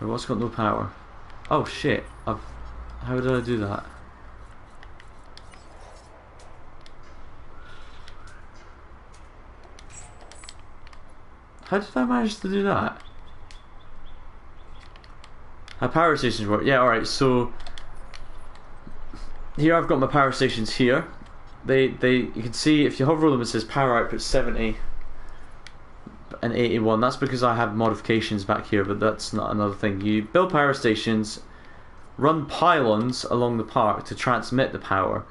Wait, what's got no power? Oh shit! How did I do that? How did I manage to do that? How power stations work? Yeah, alright, so here I've got my power stations here. You can see if you hover over them it says power output 70 and 81. That's because I have modifications back here, but that's not another thing. You build power stations, run pylons along the park to transmit the power,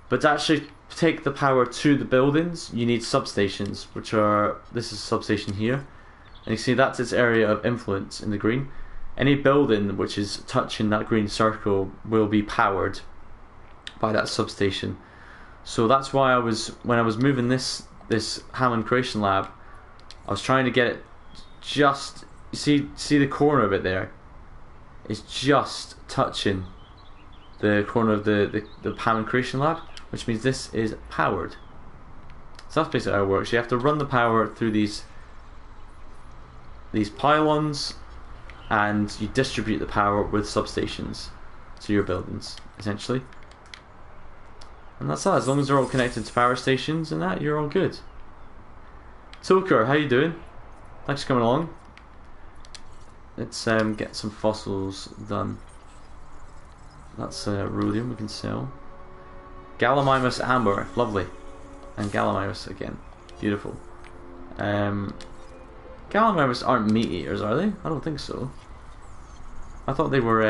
but to actually take the power to the buildings you need substations, which are, this is a substation here, and you see that's its area of influence in the green. Any building which is touching that green circle will be powered by that substation. So that's why when I was moving this Hammond Creation Lab, I was trying to get it just, see the corner of it there? It's just touching the corner of the Hammond Creation Lab. which means this is powered. So that's basically how it works. You have to run the power through these pylons, and you distribute the power with substations to your buildings, essentially. And that's that. As long as they're all connected to power stations and that, you're all good. Toker, how you doing? Thanks for coming along. Let's get some fossils done. That's rhodium we can sell. Gallimimus amber, lovely. And Gallimimus again, beautiful. Gallimimus aren't meat eaters, are they? I don't think so. I thought they were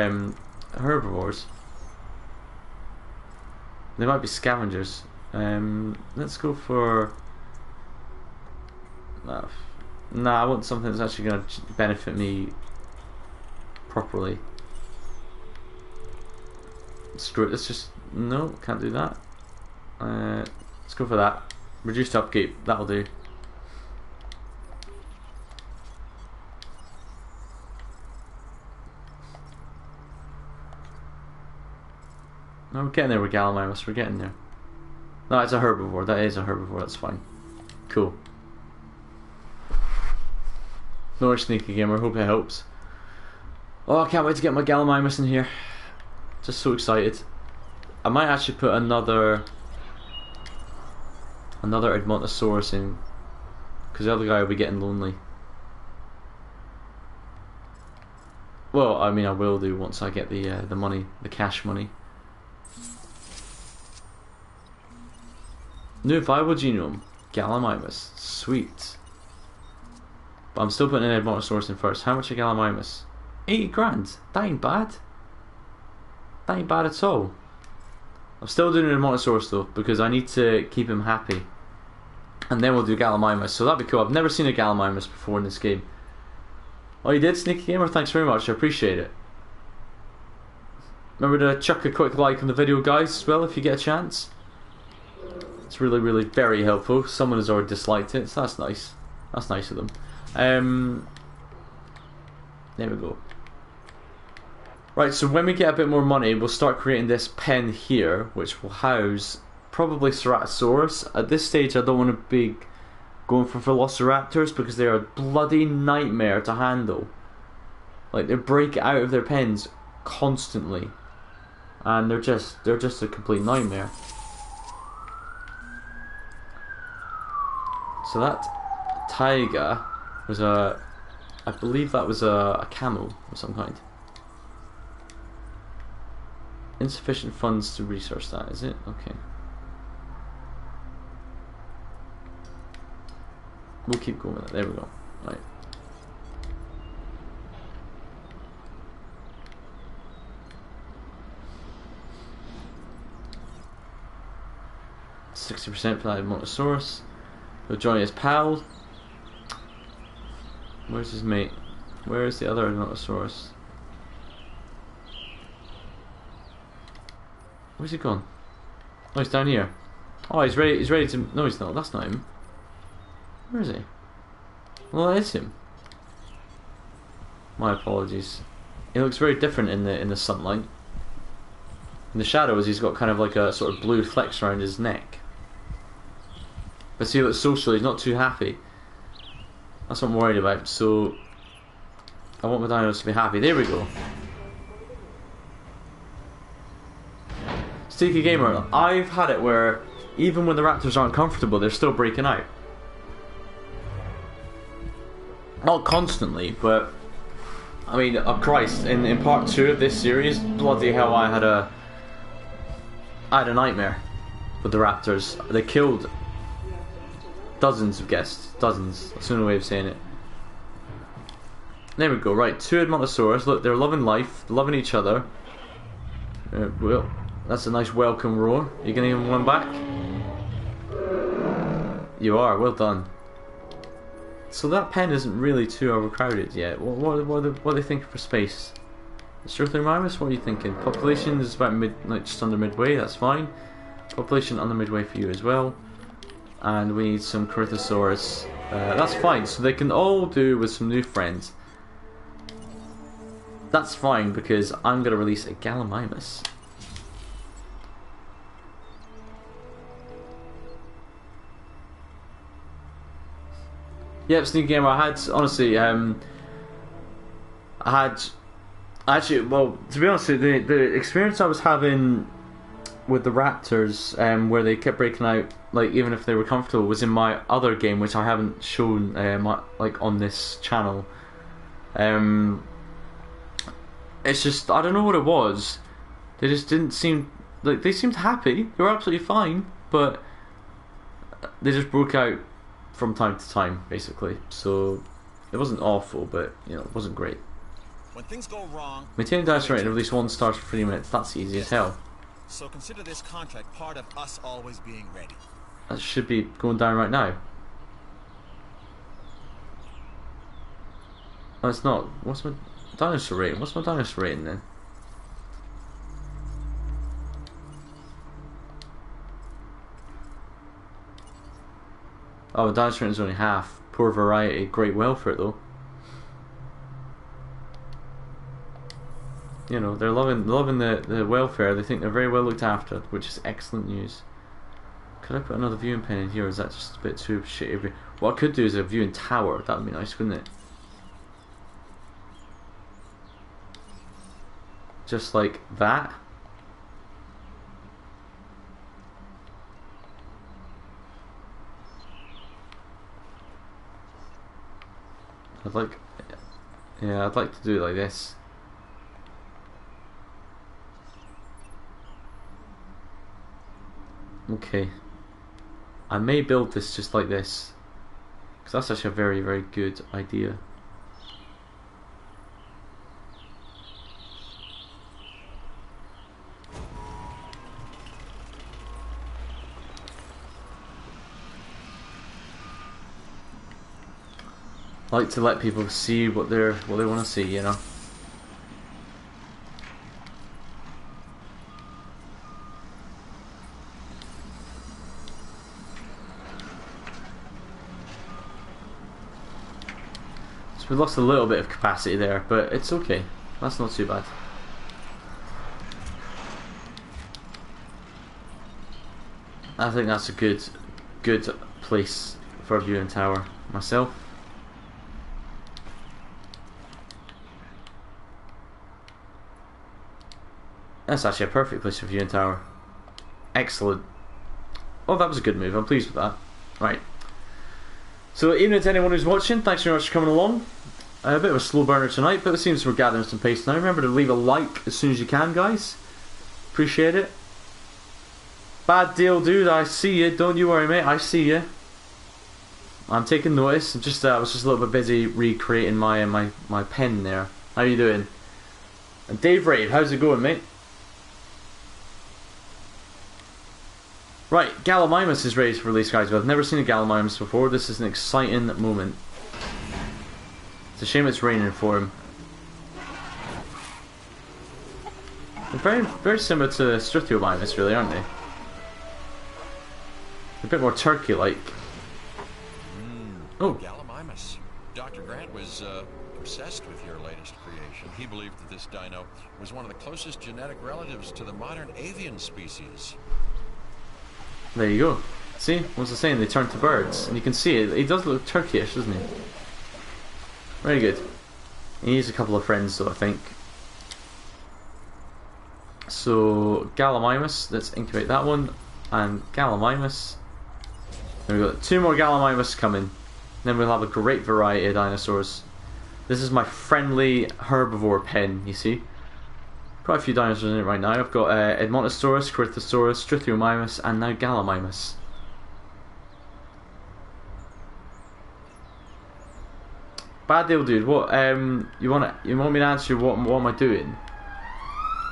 herbivores. They might be scavengers. Let's go for... Nah, I want something that's actually going to benefit me properly. Screw it, let's just... No, can't do that. Let's go for that. Reduced upkeep, that'll do. No, we're getting there with Gallimimus, we're getting there. No, it's a herbivore, that is a herbivore, that's fine. Cool. No worries, Sneaky Gamer, hope it helps. Oh, I can't wait to get my Gallimimus in here. Just so excited. I might actually put another Edmontosaurus in, because the other guy will be getting lonely. Well, I mean, I will do once I get the money, the cash money. New viable genome, Gallimimus, sweet. But I'm still putting an Edmontosaurus in first. How much a Gallimimus? 80 grand. That ain't bad. That ain't bad at all. I'm still doing an Edmontosaurus though, because I need to keep him happy. And then we'll do Gallimimus, so that'd be cool. I've never seen a Gallimimus before in this game. Oh, you did, Sneaky Gamer? Thanks very much, I appreciate it. Remember to chuck a quick like on the video, guys, as well, if you get a chance. It's really, really very helpful. Someone has already disliked it, so that's nice. That's nice of them. There we go. Right, so when we get a bit more money, we'll start creating this pen here, which will house probably Ceratosaurus. At this stage, I don't want to be going for Velociraptors because they're a bloody nightmare to handle. Like, they break out of their pens constantly, and they're just a complete nightmare. So that taiga was I believe that was a camel of some kind. Insufficient funds to research that, is it? Okay. We'll keep going with it. There we go. Right. %60% for that Edmontosaurus. He'll join his pal. Where's his mate? Where is the other Edmontosaurus? Where's he gone? Oh, he's down here. Oh, he's ready. He's ready to. No, he's not. That's not him. Where is he? Well, that is him. My apologies. He looks very different in the sunlight. In the shadows, he's got kind of like a sort of blue flecks around his neck. But see, he looks social. He's not too happy. That's what I'm worried about. So I want my dinos to be happy. There we go. Sneaky Gamer, I've had it where even when the raptors aren't comfortable, they're still breaking out. Not constantly, but I mean, oh Christ! In part 2 of this series, bloody hell, I had a nightmare with the raptors. They killed dozens of guests, dozens. That's the only way of saying it. There we go. Right, 2 Edmontosaurus. Look, they're loving life, loving each other. Well, that's a nice welcome roar. You gonna give him one back? You are. Well done. So that pen isn't really too overcrowded yet. What are they thinking for space? Struthermimus, what are you thinking? Population is about just under midway. That's fine. Population under midway for you as well. And we need some Corythosaurus. That's fine. So they can all do with some new friends. That's fine because I'm gonna release a Gallimimus. Yep, Sneaky Gamer. I had, honestly, actually, well, to be honest, the experience I was having with the Raptors, where they kept breaking out, like, even if they were comfortable, was in my other game, which I haven't shown, like, on this channel. It's just, I don't know what it was. They just didn't seem, like, they seemed happy. They were absolutely fine, but they just broke out from time to time, basically. So it wasn't awful, but you know, it wasn't great. When things go wrong, Maintain dice rate and release 1 star for 3 minutes. That's easy as hell. so consider this contract part of us always being ready. That should be going down right now. No, it's not. What's my dinosaur rating? What's my dinosaur rating then? Oh, the dinosaur rating is only half. Poor variety, great welfare though. You know, they're loving the welfare. They think they're very well looked after, which is excellent news. Could I put another viewing pen in here, or is that just a bit too shitty? What I could do is a viewing tower. That would be nice, wouldn't it? Just like that. I'd like to do it like this. Okay. I may build this just like this, because that's actually a very, very good idea. I like to let people see what they want to see, you know. So we lost a little bit of capacity there, but it's okay. That's not too bad. I think that's a good place for a viewing tower myself. That's actually a perfect place for viewing tower. Excellent. Oh, that was a good move. I'm pleased with that. Right. So, evening to anyone who's watching. Thanks very much for coming along. A bit of a slow burner tonight, but it seems we're gathering some pace now. Remember to leave a like as soon as you can, guys. Appreciate it. Bad deal, dude. I see you. Don't you worry, mate. I see you. I'm taking notice. I was just a little bit busy recreating my pen there. How you doing? And Dave Rave, how's it going, mate? Right, Gallimimus is ready to release, guys. I've never seen a Gallimimus before. This is an exciting moment. It's a shame it's raining for him. They're very, very similar to Struthiomimus, really, aren't they? They're a bit more turkey-like. Oh, Gallimimus. Dr. Grant was obsessed with your latest creation. He believed that this dino was one of the closest genetic relatives to the modern avian species. there you go. See, what was I saying? They turn to birds, and you can see it. He does look Turkish, doesn't he? Very good. He needs a couple of friends, though, I think. So Gallimimus, let's incubate that one, and Gallimimus. There we go. 2 more Gallimimus coming. Then we'll have a great variety of dinosaurs. This is my friendly herbivore pen, you see. Quite a few dinosaurs in it right now. I've got Edmontosaurus, Corythosaurus, Struthiomimus, and now Gallimimus. Bad deal, dude. What? You want me to answer? What am I doing?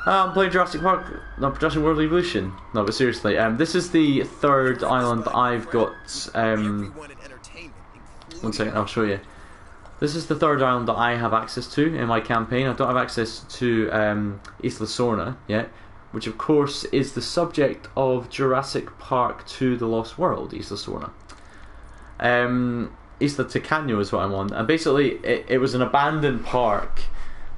I'm playing Jurassic Park. No, Jurassic World Evolution. No, but seriously, this is the 3rd island that I've got. One second, I'll show you. This is the 3rd island that I have access to in my campaign. I don't have access to Isla Sorna yet, which of course is the subject of Jurassic Park 2: The Lost World. Isla Sorna. Isla Ticano is what I'm on, and basically it was an abandoned park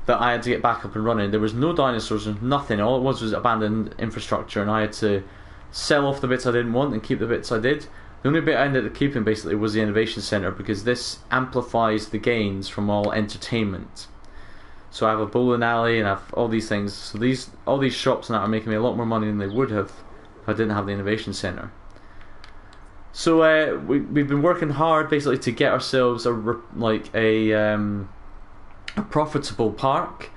that I had to get back up and running. There was no dinosaurs and nothing. All it was abandoned infrastructure, and I had to sell off the bits I didn't want and keep the bits I did. The only bit I ended up keeping basically was the innovation center, because this amplifies the gains from all entertainment. So I have a bowling alley and I have all these things. So all these shops now are making me a lot more money than they would have if I didn't have the innovation center. So we've been working hard basically to get ourselves a profitable park,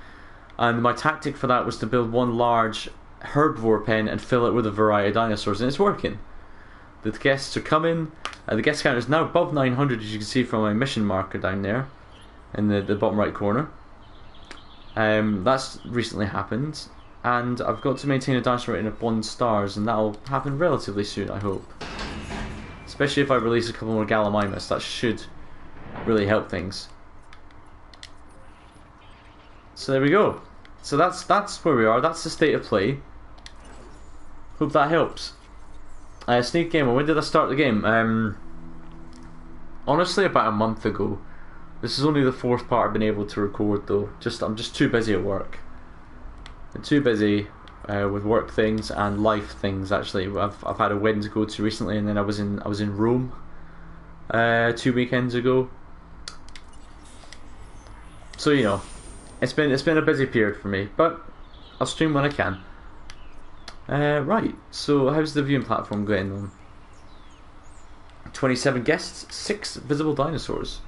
and my tactic for that was to build one large herbivore pen and fill it with a variety of dinosaurs, and it's working. The guests are coming. The guest count is now above 900, as you can see from my mission marker down there in the bottom right corner. That's recently happened, and I've got to maintain a dinosaur rating of 1 star, and that'll happen relatively soon, I hope. Especially if I release a couple more Gallimimus, that should really help things. So there we go. So that's where we are. That's the state of play. Hope that helps. Sneak Gamer, when did I start the game? Honestly, about a month ago. This is only the 4th part I've been able to record though. I'm just too busy at work. I'm too busy with work things and life things. Actually, I've had a wedding to go to recently, and then I was in Rome 2 weekends ago. So you know, it's been a busy period for me, but I'll stream when I can. Right, so how's the viewing platform going on? 27 guests, 6 visible dinosaurs.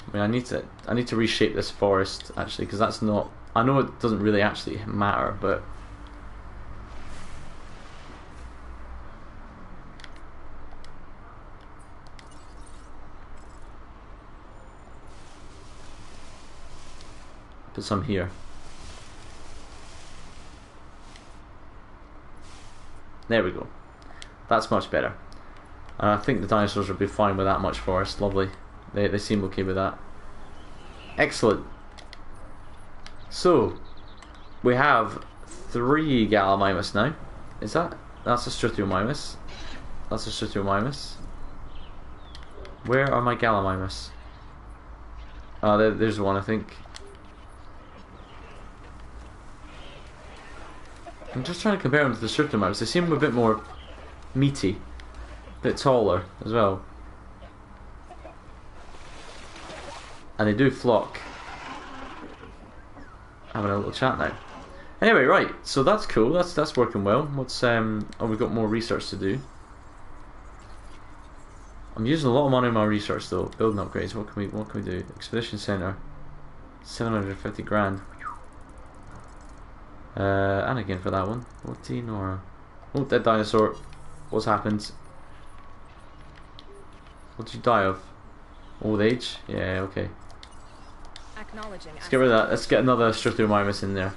I mean, I need to reshape this forest actually, because that's not. I know it doesn't really actually matter, but put some here. There we go. That's much better. And I think the dinosaurs will be fine with that much forest. Lovely. They seem okay with that. Excellent. So we have 3 Gallimimus now. That's a Struthiomimus. That's a Struthiomimus. Where are my Gallimimus? There's one, I think. I'm just trying to compare them to the Struthiomimus. They seem a bit more meaty, a bit taller as well, and they do flock. Having a little chat now. Anyway, right. So that's cool. That's working well. What's oh, we've got more research to do. I'm using a lot of money on my research though. Building upgrades. What can we do? Expedition center. 750 grand. And again for that one. 14 or... Oh, dead dinosaur. What's happened? What did you die of? Old age? Yeah, okay. Let's get rid of that. Let's get another Struthiomimus in there.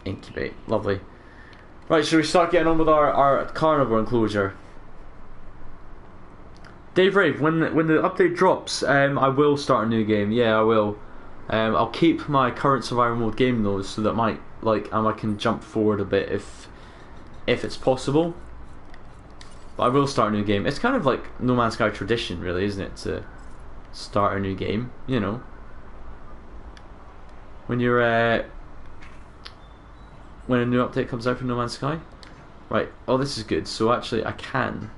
Incubate. Lovely. Right, should we start getting on with our carnivore enclosure? Dave Rave, when the update drops, I will start a new game. Yeah, I will. I'll keep my current survival mode game though, so that I can jump forward a bit if it's possible. But I will start a new game. It's kind of like No Man's Sky tradition, really, isn't it? To start a new game, you know. When when a new update comes out for No Man's Sky. Right. Oh, this is good. So actually, I can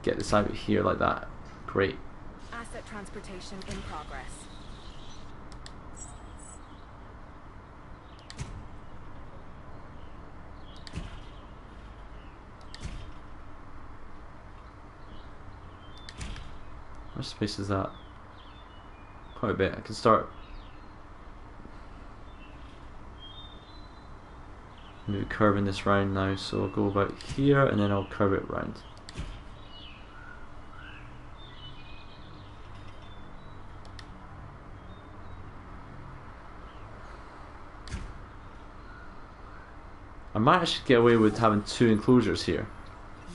get this out here like that. Great. Asset transportation in progress. How much space is that? Quite a bit. I can start maybe curving this round now, so I'll go about here and then I'll curve it round. I might actually get away with having 2 enclosures here.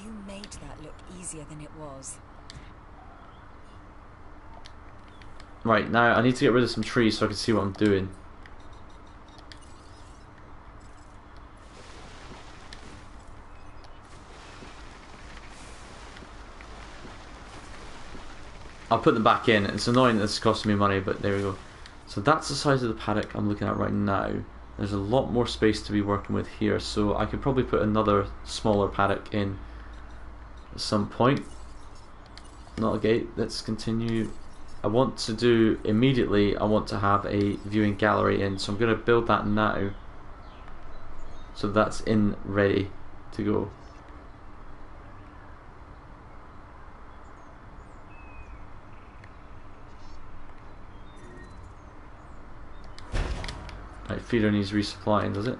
You made that look easier than it was. Right, now I need to get rid of some trees so I can see what I'm doing. I'll put them back in. It's annoying that this is costing me money, but there we go. So that's the size of the paddock I'm looking at right now. There's a lot more space to be working with here, so I could probably put another smaller paddock in at some point. Not a gate. Let's continue. I want to do immediately, I want to have a viewing gallery in, so I'm going to build that now. So that's in, ready to go. Right, feeder needs resupplying, does it?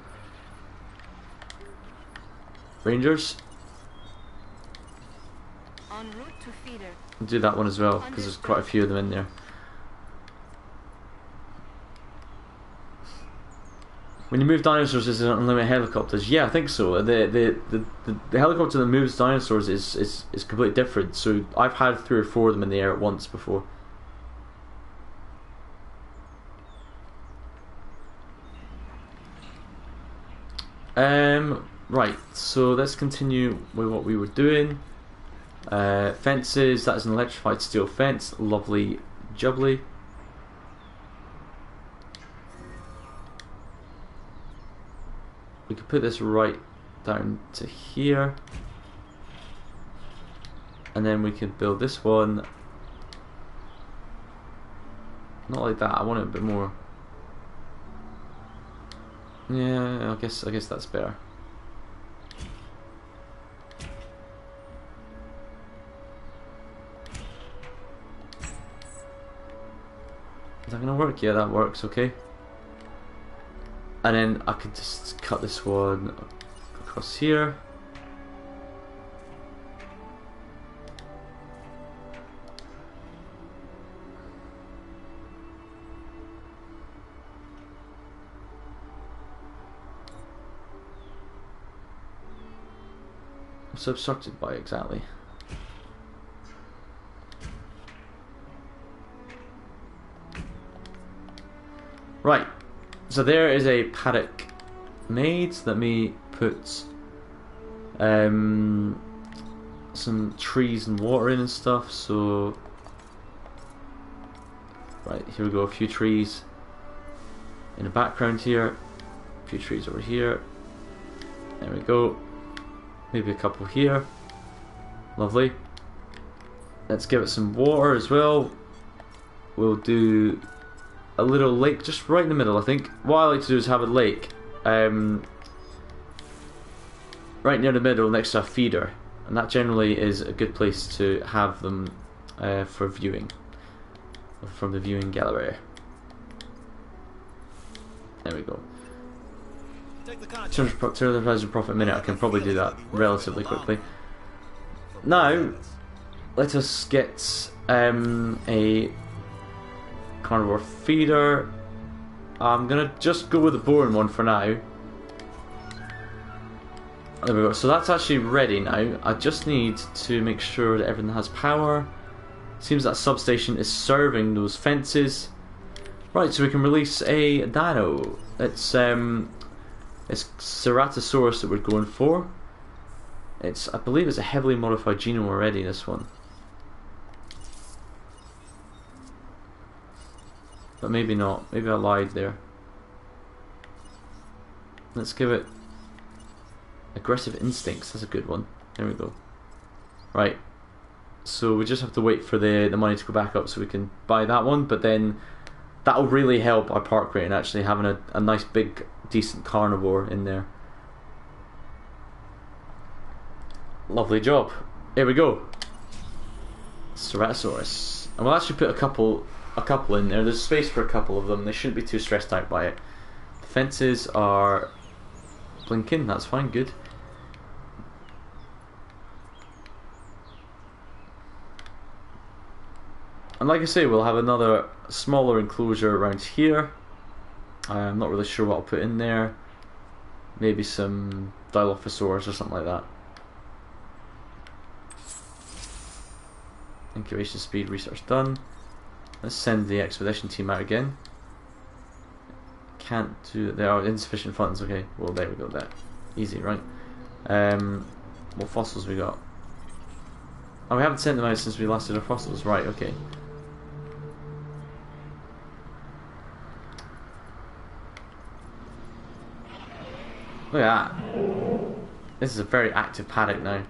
Rangers? En route to feeder. I'll do that one as well, because there's quite a few of them in there. When you move dinosaurs, is it unlimited helicopters? Yeah, I think so. The helicopter that moves dinosaurs is completely different. So I've had 3 or 4 of them in the air at once before. Right, so let's continue with what we were doing. Fences, that's an electrified steel fence. Lovely jubbly. We could put this right down to here. And then we could build this one. Not like that, I want it a bit more. Yeah, I guess that's better. Is that gonna work? Yeah, that works, okay. And then I could just cut this one across here. What's obstructed by exactly? Right, so there is a paddock made. Let me put some trees and water in and stuff. So, right, here we go, a few trees in the background here, a few trees over here. There we go. Maybe a couple here. Lovely. Let's give it some water as well. We'll do a little lake just right in the middle, I think. What I like to do is have a lake right near the middle next to a feeder, and that generally is a good place to have them for viewing from the viewing gallery. There we go. 200,000 profit a minute. I can probably do that relatively quickly. Now let us get a carnivore feeder. I'm gonna just go with the boring one for now. There we go. So that's actually ready now. I just need to make sure that everything has power. Seems that substation is serving those fences. Right, so we can release a dino. It's Ceratosaurus that we're going for. I believe it's a heavily modified genome already, this one. But maybe not. Maybe I lied there. Let's give it aggressive instincts. That's a good one. There we go. Right. So we just have to wait for the money to go back up so we can buy that one. But then that'll really help our park rate and actually having a nice big decent carnivore in there. Lovely job. Here we go. Ceratosaurus. And we'll actually put a couple in there. There's space for a couple of them. They shouldn't be too stressed out by it. The fences are blinking. That's fine. Good. And like I say, we'll have another smaller enclosure around here. I'm not really sure what I'll put in there. Maybe some Dilophosaurus or something like that. Incubation speed, research done. Let's send the expedition team out again. Can't do it. There are insufficient funds. Okay, well there we go. There, easy, right? What fossils we got? Oh, we haven't sent them out since we last did our fossils. Right, okay. Look at that. This is a very active paddock now.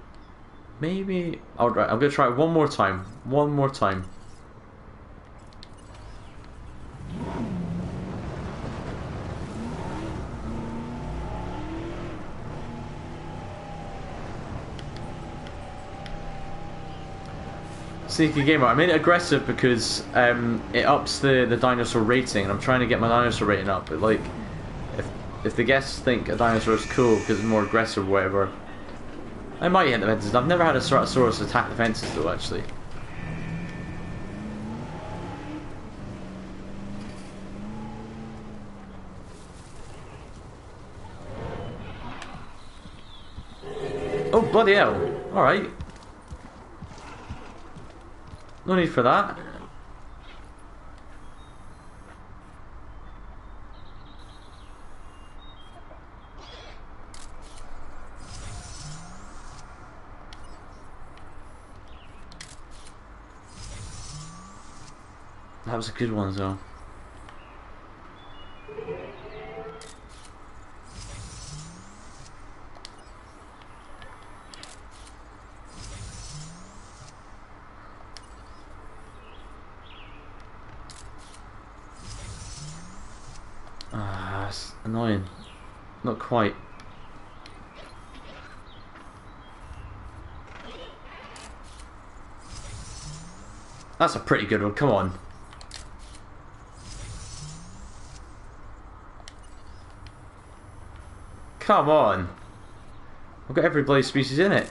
Maybe... Alright, I'm going to try it one more time. One more time. Sneaky gamer. I made it aggressive because it ups the dinosaur rating, and I'm trying to get my dinosaur rating up. But like, if the guests think a dinosaur is cool because it's more aggressive or whatever, I might hit the fences. I've never had a Ceratosaurus attack the fences though, actually. Oh bloody hell! All right. No need for that. That was a good one as well. Ah, it's annoying. Not quite. That's a pretty good one, come on. Come on. I've got every bloody species in it.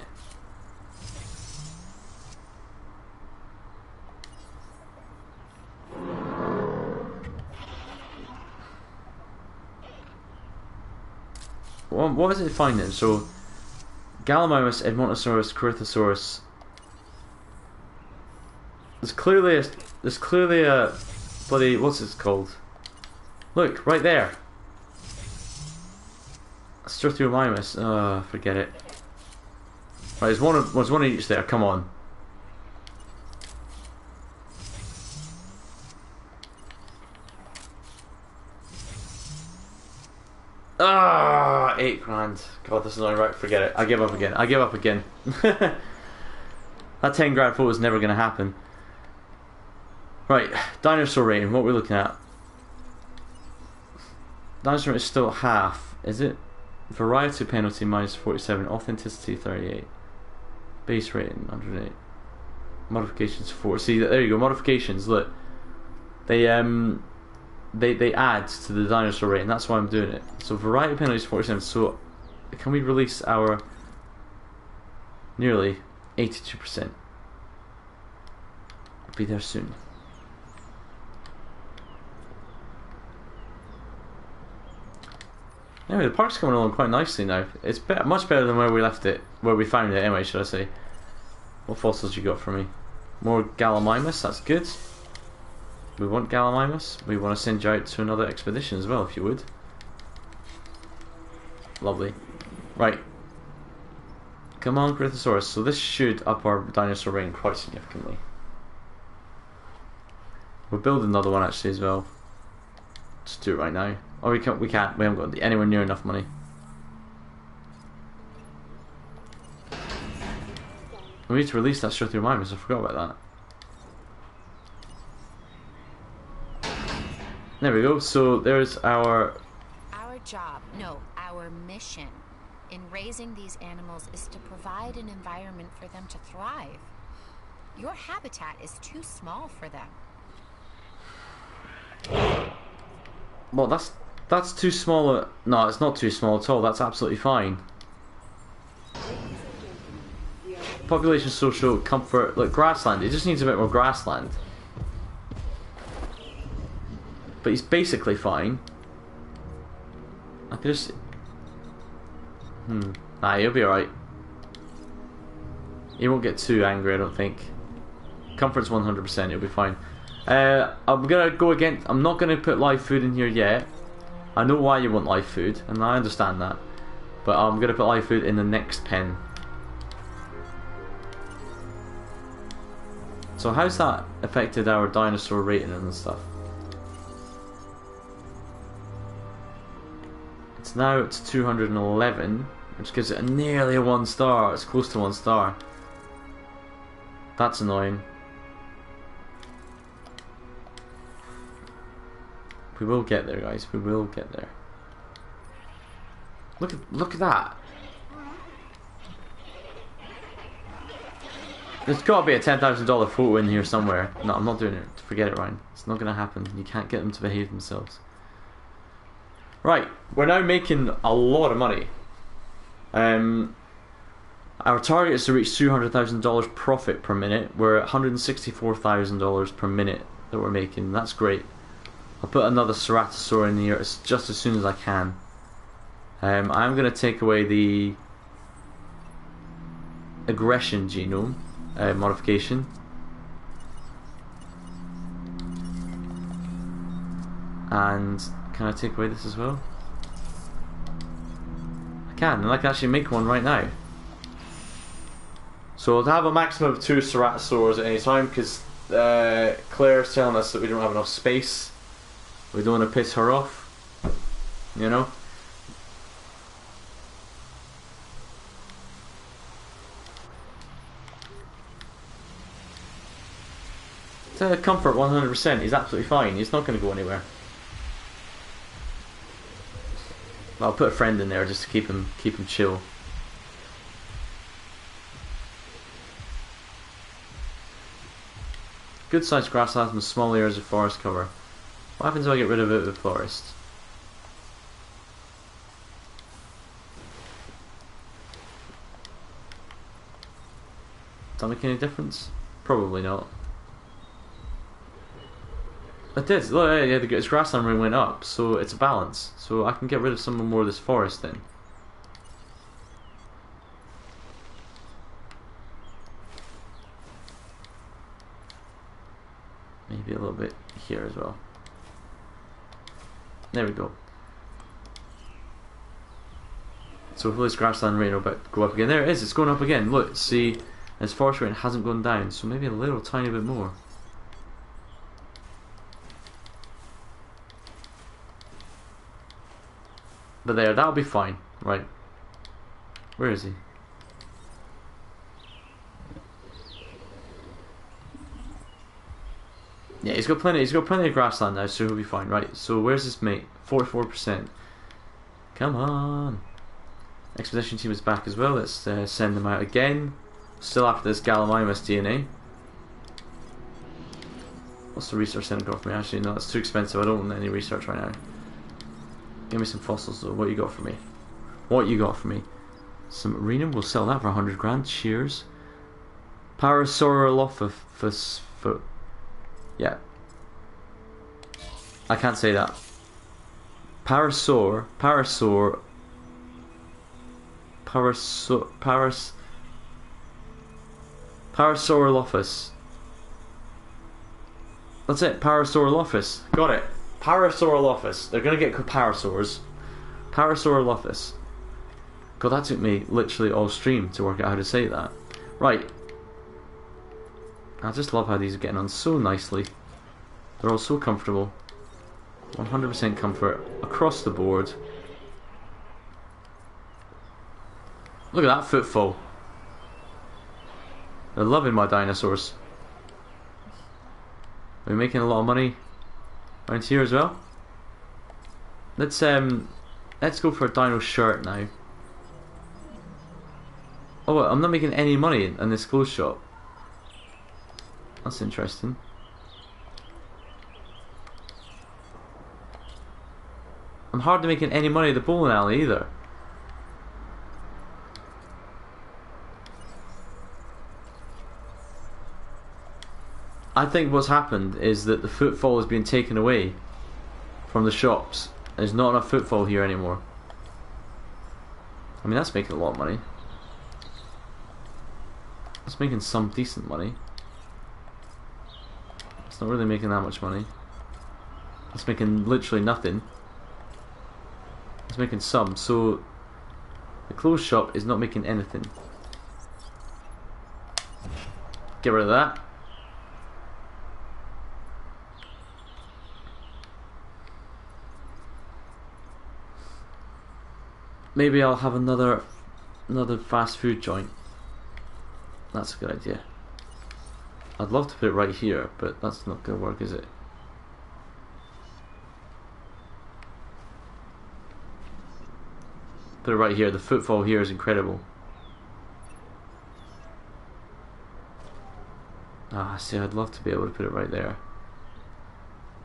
What is it finding? So, Gallimimus, Edmontosaurus, Corythosaurus. There's clearly a bloody, what's it called? Look, right there. Struthiomimus. Oh, forget it. Right, there's one of each there. Come on. Ah, 8 grand. God, this is annoying. Right, forget it. I give up again. I give up again. That 10 grand thought was never going to happen. Right, dinosaur rating. What are we looking at? Dinosaur is still half, is it? Variety penalty minus 47, authenticity 38, base rating 108, modifications 4. See, there you go. Modifications. Look, they add to the dinosaur rating. That's why I'm doing it. So variety penalty is 47. So can we release our nearly 82%? I'll be there soon. Anyway, the park's coming along quite nicely now. It's much better than where we left it, where we found it anyway, should I say. What fossils you got for me? More Gallimimus, that's good. We want Gallimimus. We want to send you out to another expedition as well, if you would. Lovely. Right. Come on, Corythosaurus. So this should up our dinosaur rating quite significantly. We're building another one actually as well. Just do it right now. Oh, we can't. We haven't got anywhere near enough money. We need to release that Struthiomimus. I forgot about that. There we go. So there's our job, no, our mission in raising these animals is to provide an environment for them to thrive. Your habitat is too small for them. Well, that's too small. No, it's not too small at all. That's absolutely fine. Population, social, comfort. Look, grassland. It just needs a bit more grassland. But he's basically fine. I could just... Nah, he'll be alright. He won't get too angry, I don't think. Comfort's 100%, he'll be fine. I'm gonna go again. I'm not gonna put live food in here yet. I know why you want live food, and I understand that. But I'm gonna put live food in the next pen. So how's that affected our dinosaur rating and stuff? It's So now it's 211, which gives it nearly a 1 star. It's close to 1 star. That's annoying. We will get there, guys. We will get there. Look at that. There's got to be a $10,000 photo in here somewhere. No, I'm not doing it. Forget it, Ryan. It's not going to happen. You can't get them to behave themselves. Right, we're now making a lot of money. Our target is to reach $200,000 profit per minute. We're at $164,000 per minute that we're making. That's great. I'll put another Ceratosaur in here just as soon as I can. I'm going to take away the aggression genome modification. And can I take away this as well? I can, and I can actually make one right now. So we'll have a maximum of 2 Ceratosaurs at any time, because Claire's telling us that we don't have enough space. We don't want to piss her off, you know. Comfort 100%. He's absolutely fine. He's not going to go anywhere. I'll put a friend in there just to keep him chill. Good sized grasslands with small areas of forest cover. What happens if I get rid of it with forest? Does that make any difference? Probably not. It did. Look, yeah, its grassland ring went up, so it's a balance. So I can get rid of some more of this forest then. Maybe a little bit here as well. There we go. So hopefully this grassland ring will go up again. There it is. It's going up again. Look, see, its forest rating hasn't gone down, so maybe a little tiny bit more. But there, that'll be fine. Right. Where is he? Yeah, he's got plenty of grassland now, so he'll be fine. Right, so where's his mate? 44%. Come on. Expedition team is back as well. Let's send them out again. Still after this Gallimimus DNA. What's the research center got for me? Actually, no, that's too expensive. I don't want any research right now. Give me some fossils though. What you got for me? What you got for me? Some Renum. We'll sell that for 100 grand. Cheers. Parasaurolophus. Yeah. I can't say that. Parasaurolophus. That's it. Parasaurolophus. Got it. Parasaurolophus. They're gonna get parasaurs. Parasaurolophus. God, that took me literally all stream to work out how to say that. Right. I just love how these are getting on so nicely. They're all so comfortable. 100% comfort across the board. Look at that footfall. They're loving my dinosaurs. Are we making a lot of money around here as well? Let's go for a dino shirt now. Oh, wait, I'm not making any money in this clothes shop. That's interesting. I'm hardly making any money at the bowling alley either. I think what's happened is that the footfall has been taken away from the shops. There's not enough footfall here anymore. I mean, that's making a lot of money. That's making some decent money. It's not really making that much money. It's making literally nothing. It's making some, so the clothes shop is not making anything. Get rid of that. maybe I'll have another fast food joint. That's a good idea. I'd love to put it right here, but that's not gonna work, is it? Put it right here. The footfall here is incredible. Ah, see, I'd love to be able to put it right there.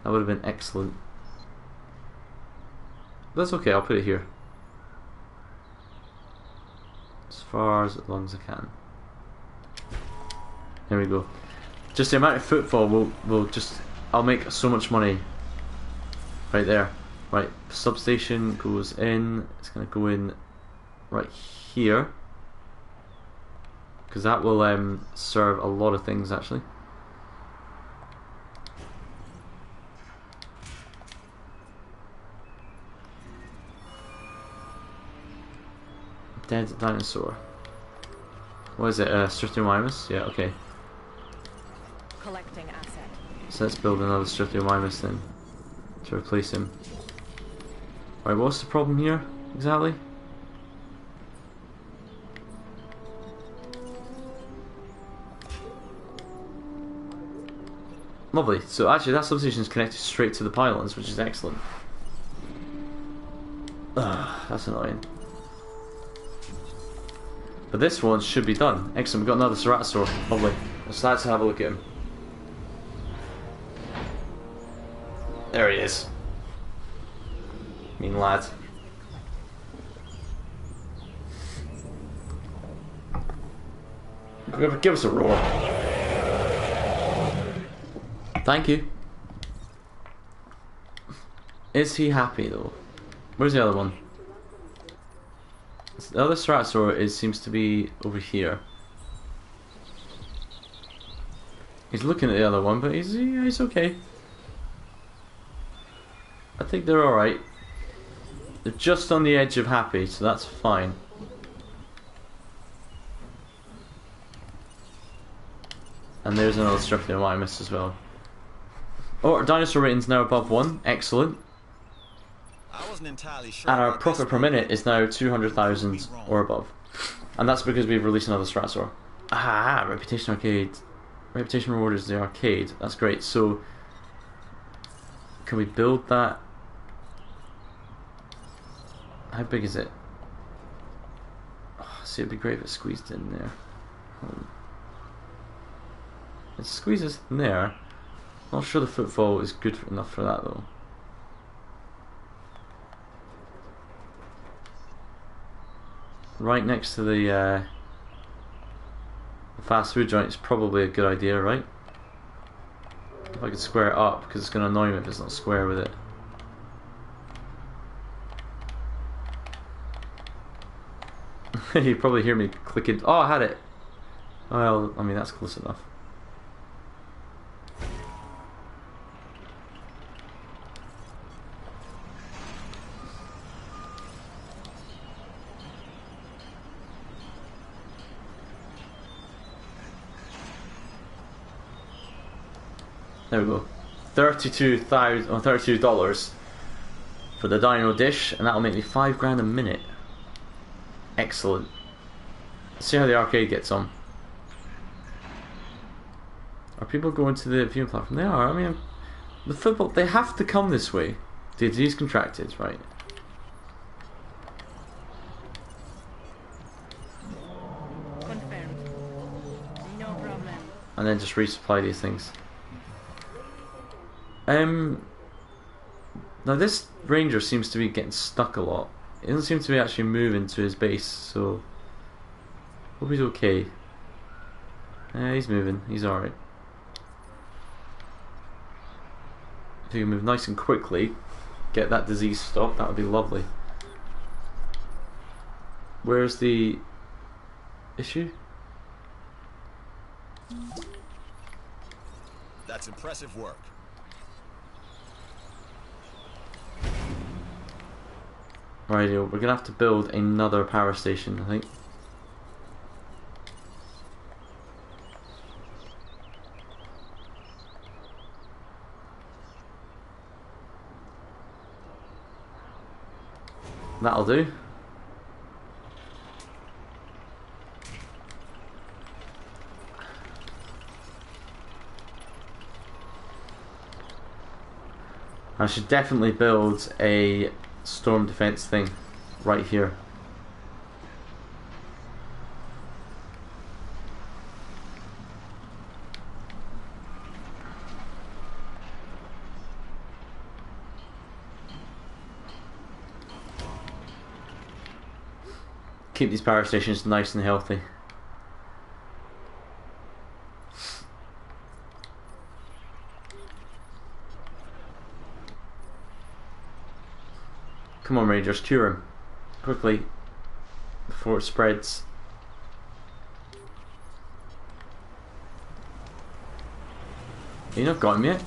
That would have been excellent. That's okay, I'll put it here. As far as long as I can. There we go. Just the amount of footfall will just... I'll make so much money. Right there. Right, substation goes in. It's going to go in right here. Because that will serve a lot of things actually. Dead dinosaur. What is it? Struthiomimus? Yeah, okay. Collecting asset. So let's build another Struthiomimus then to replace him. Right, what's the problem here exactly? Lovely. So actually that substation is connected straight to the pylons, which is excellent. Ugh, that's annoying. But this one should be done. Excellent, we've got another Ceratosaur. Lovely. Let's have a look at him. There he is. Mean lad. Give us a roar. Thank you. Is he happy though? Where's the other one? The other Ceratosaur seems to be over here. He's looking at the other one, but he's okay. I think they're alright. They're just on the edge of happy, so that's fine. And there's another Struthiomimus as well. Oh, our dinosaur rating's now above 1. Excellent. I wasn't entirely sure. And our about profit this, per minute is now 200,000 or above. And that's because we've released another Stratosaur. Ah, Reputation Arcade. Reputation reward is the arcade. That's great. So, can we build that? How big is it? Oh, see, it'd be great if it squeezed in there. It squeezes in there. Not sure the footfall is good enough for that though. Right next to the fast food joint is probably a good idea, right? If I could square it up, because it's going to annoy me if it's not square with it. You probably hear me clicking. Oh, I had it! Well, I mean, that's close enough. There we go. $32 for the dino dish, and that'll make me $5 grand a minute. Excellent. Let's see how the arcade gets on. Are people going to the viewing platform? They are. I mean, the football, they have to come this way. The disease contracted, right? Confirmed. No problem. And then just resupply these things. Now this ranger seems to be getting stuck a lot. He doesn't seem to be actually moving to his base, so hope he's okay. Yeah, he's moving. He's alright. If he can move nice and quickly, get that disease stopped, that would be lovely. Where's the issue? That's impressive work. Right, we're gonna have to build another power station, I think. That'll do. I should definitely build a storm defense thing right here. Keep these power stations nice and healthy. Come on, Rangers, cure him quickly before it spreads. You not got him yet?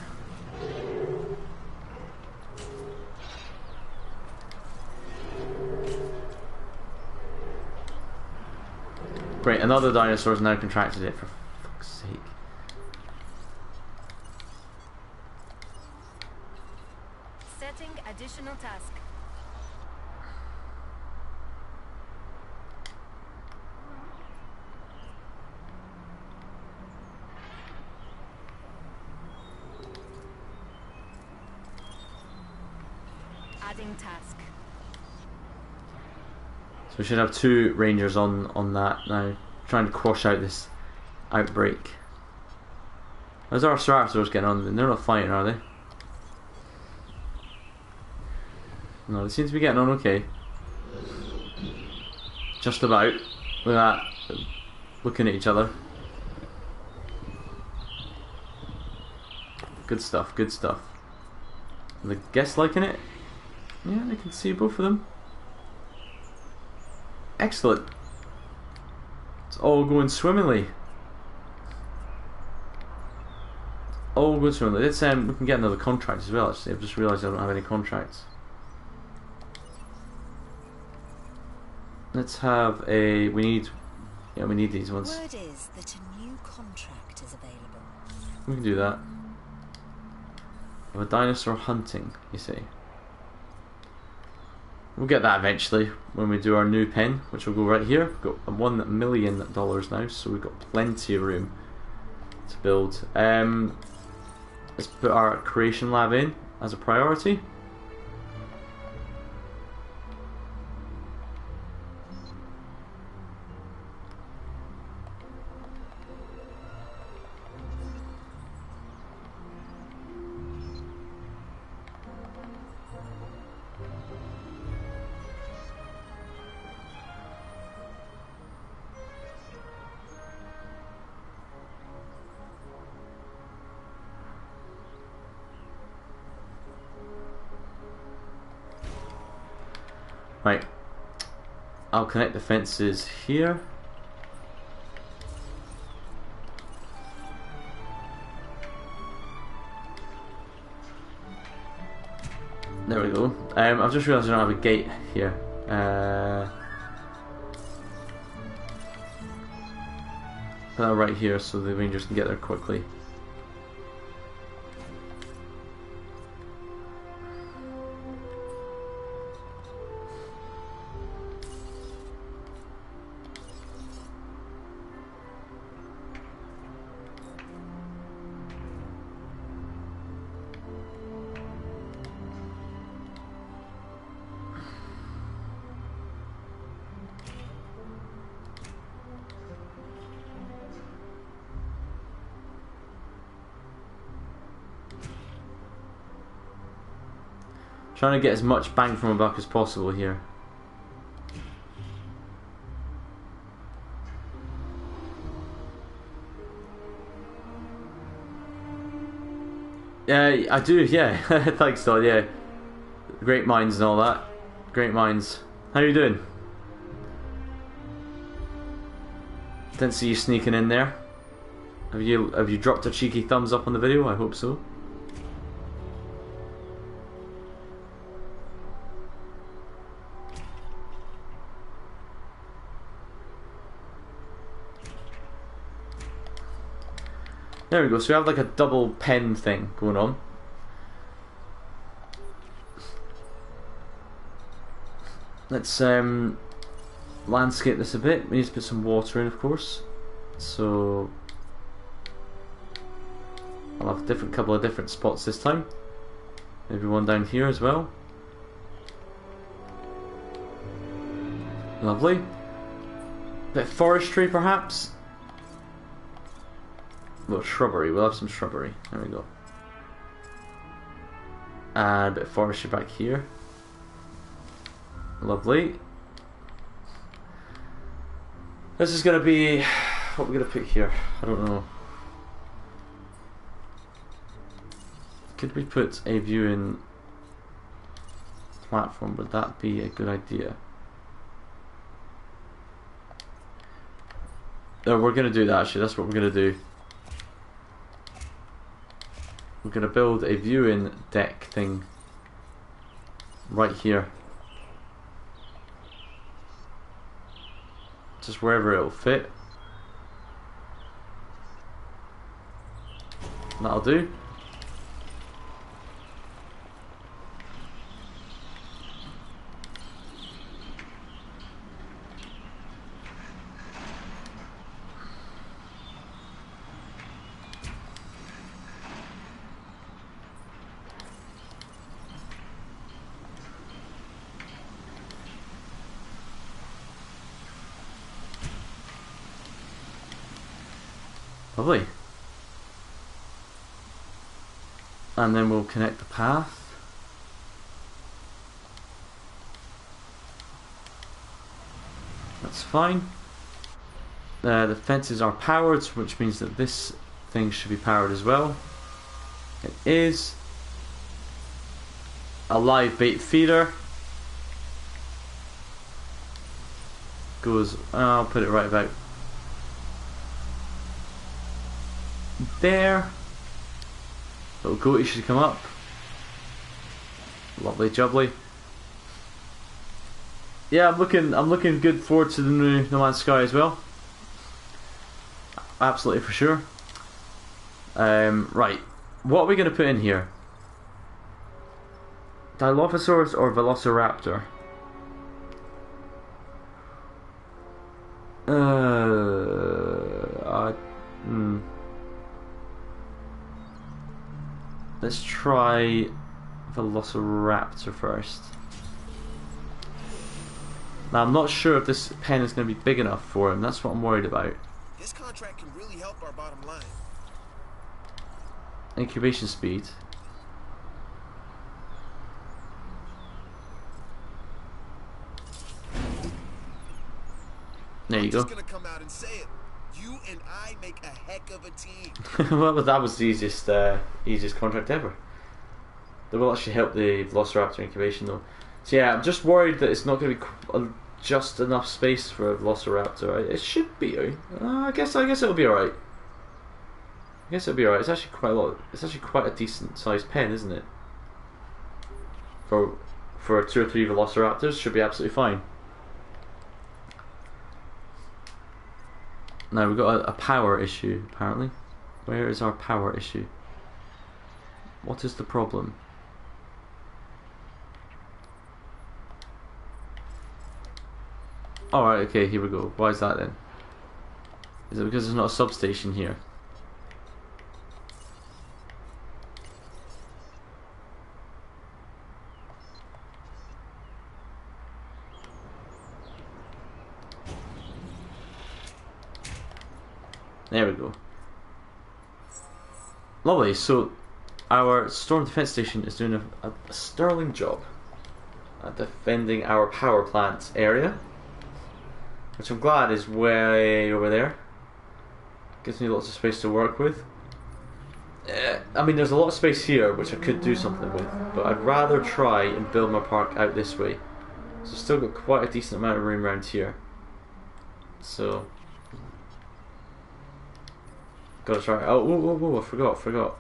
Great, another dinosaur's now contracted it, for fuck's sake. Setting additional task. Adding task. So we should have 2 rangers on that now, trying to quash out this outbreak. How's our Ceratosaurs getting on? They're not fighting, are they? No, they seem to be getting on okay. Just about. Look at that. Looking at each other. Good stuff, good stuff. Are the guests liking it? Yeah, I can see both of them. Excellent. It's all going swimmingly. All going swimmingly. Let's we can get another contract as well. Actually, I've just realised I don't have any contracts. Let's have a. We need these ones. Word is that a new contract is available. We can do that. Of a dinosaur hunting, you see. We'll get that eventually when we do our new pen, which will go right here. We've got $1 million now, so we've got plenty of room to build. Let's put our creation lab in as a priority. Right, I'll connect the fences here. There we go. I've just realised I don't have a gate here. Put that right here so the rangers can get there quickly. Trying to get as much bang from a buck as possible here. Yeah, I do, yeah. Thanks, Todd, yeah. Great minds and all that. Great minds. How you doing? Didn't see you sneaking in there. Have you dropped a cheeky thumbs up on the video? I hope so. There we go, so we have like a double pen thing going on. Let's landscape this a bit. We need to put some water in, of course. So I'll have a couple of different spots this time. Maybe one down here as well. Lovely. Bit of forestry, perhaps. A little shrubbery. We'll have some shrubbery. There we go. And a bit of forestry back here. Lovely. This is going to be... What we're going to put here? I don't know. Could we put a viewing platform? Would that be a good idea? No, we're going to do that actually. That's what we're going to do. We're going to build a viewing deck thing right here. Just wherever it'll fit. That'll do. Lovely. And then we'll connect the path. That's fine. The fences are powered, which means that this thing should be powered as well. It is. A live bait feeder. Goes, I'll put it right about there. Little goatee should come up. Lovely jubbly. Yeah, I'm looking good forward to the new No Man's Sky as well. Absolutely for sure. Right, what are we going to put in here? Dilophosaurus or Velociraptor? Let's try Velociraptor first. Now I'm not sure if this pen is going to be big enough for him. That's what I'm worried about. This contract can really help our bottom line. Incubation speed. There you go. I'm just gonna come out and say it. You and I make a heck of a team. Well, that was the easiest contract ever. That will actually help the Velociraptor incubation though. So yeah, I'm just worried that it's not going to be just enough space for a Velociraptor. It should be. I guess it'll be alright. I guess it'll be alright. It's actually quite a lot. It's actually quite a decent sized pen, isn't it? For 2 or 3 Velociraptors, should be absolutely fine. Now we've got a power issue apparently. Where is our power issue? What is the problem? Alright, okay, here we go. Why is that then? Is it because there's not a substation here? There we go. Lovely, so our storm defense station is doing a sterling job at defending our power plant area, which I'm glad is way over there. Gives me lots of space to work with. I mean, there's a lot of space here which I could do something with, but I'd rather try and build my park out this way. So I've still got quite a decent amount of room around here. So gotta try. Oh, whoa, I forgot.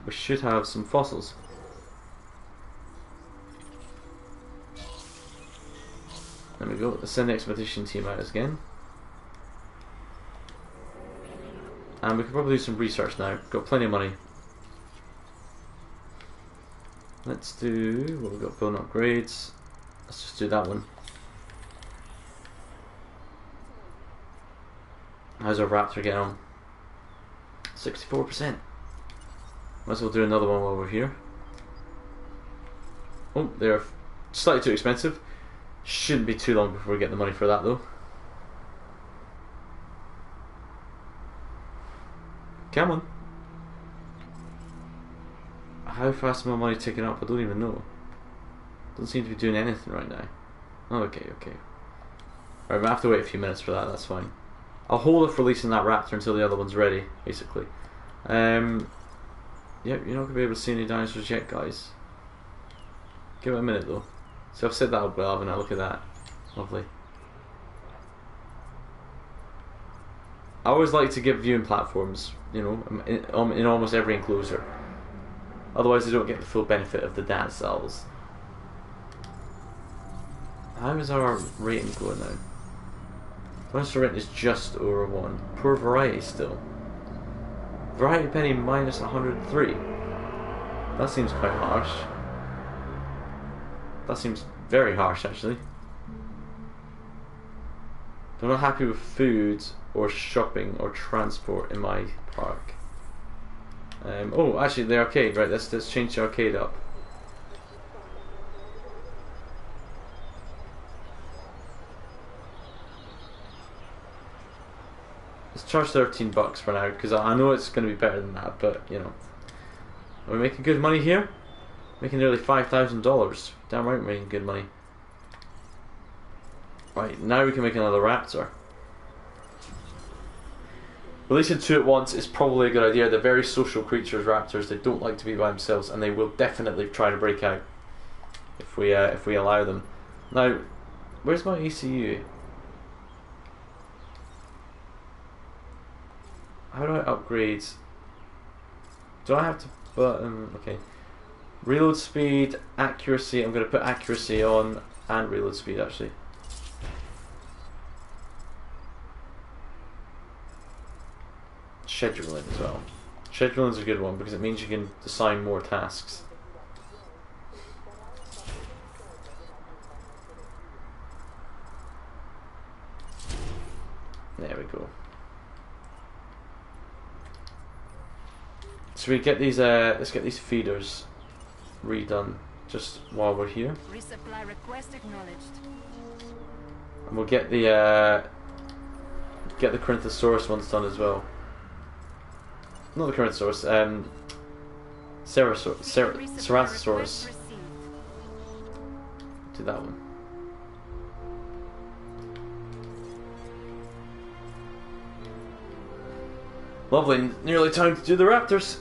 We should have some fossils. There we go. Let's send the expedition team out again. And we can probably do some research now. Got plenty of money. Let's do... What we've got, building upgrades. Let's just do that one. How's our raptor getting on? 64%. Might as well do another one while we're here. Oh, they're slightly too expensive. Shouldn't be too long before we get the money for that though. Come on. How fast is my money ticking up? I don't even know. Doesn't seem to be doing anything right now. Oh, okay. Right, we have to wait a few minutes for that, that's fine. I'll hold off releasing that raptor until the other one's ready, basically. Yep, you're not going to be able to see any dinosaurs yet, guys. Give it a minute though. So I've set that up well, and now look at that. Lovely. I always like to give viewing platforms, you know, in almost every enclosure. Otherwise they don't get the full benefit of the data cells. How is our rating going now? Dinosaur rating is just over 1. Poor variety still. Variety penny minus 103. That seems quite harsh. That seems very harsh actually. I'm not happy with food or shopping or transport in my park. Oh, actually the arcade, right, let's change the arcade up. Let's charge $13 for now, because I know it's going to be better than that, but you know. Are we making good money here? Making nearly $5,000. Damn right we're making good money. Right, now we can make another raptor. Releasing 2 at once is probably a good idea. They're very social creatures, raptors. They don't like to be by themselves, and they will definitely try to break out if we allow them. Now, where's my ECU? How do I upgrade? Do I have to button? Okay. Reload speed, accuracy. I'm going to put accuracy on and reload speed actually. Scheduling as well. Scheduling is a good one because it means you can assign more tasks. There we go. So we get these. Let's get these feeders redone just while we're here. Resupply request acknowledged. And we'll get the Corinthosaurus ones done as well. Not the Corinthosaurus, Ceratosaurus. Do that one. Lovely, nearly time to do the raptors.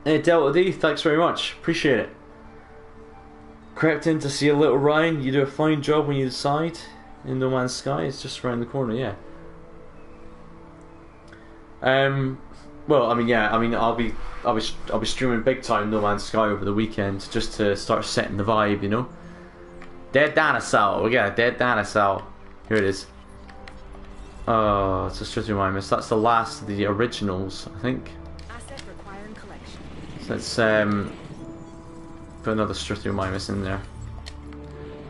Hey Delta D, thanks very much, appreciate it. Crept in to see a little Ryan, you do a fine job when you decide. In No Man's Sky, it's just around the corner, yeah. Well, I mean, yeah, I mean, I'll be streaming big time No Man's Sky over the weekend just to start setting the vibe, you know. Dead dinosaur, we got a dead dinosaur. Here it is. Oh, it's a Struthiomimus. That's the last of the originals, I think. Asset requiring collection. So let's put another Struthiomimus in there.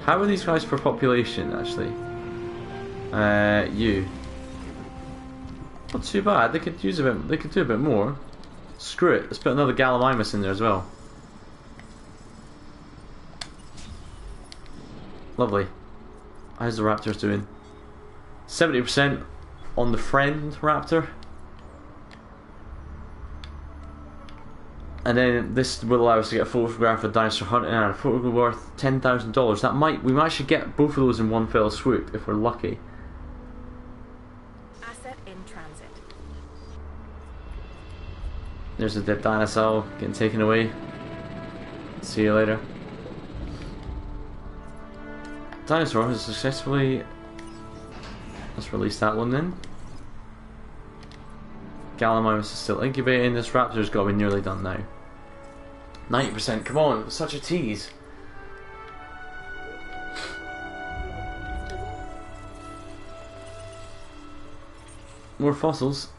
How are these guys for population, actually? You. Not too bad. They could use a bit. They could do a bit more. Screw it. Let's put another Gallimimus in there as well. Lovely. How's the raptors doing? 70% on the friend raptor. And then this will allow us to get a photograph of dinosaur hunting and a photo worth $10,000. That we might actually get both of those in one fell swoop if we're lucky. Asset in transit. There's a dead dinosaur getting taken away. See you later. Dinosaur has successfully. Let's release that one then. Gallimimus is still incubating. This raptor's got to be nearly done now. 90%. Come on, such a tease. More fossils.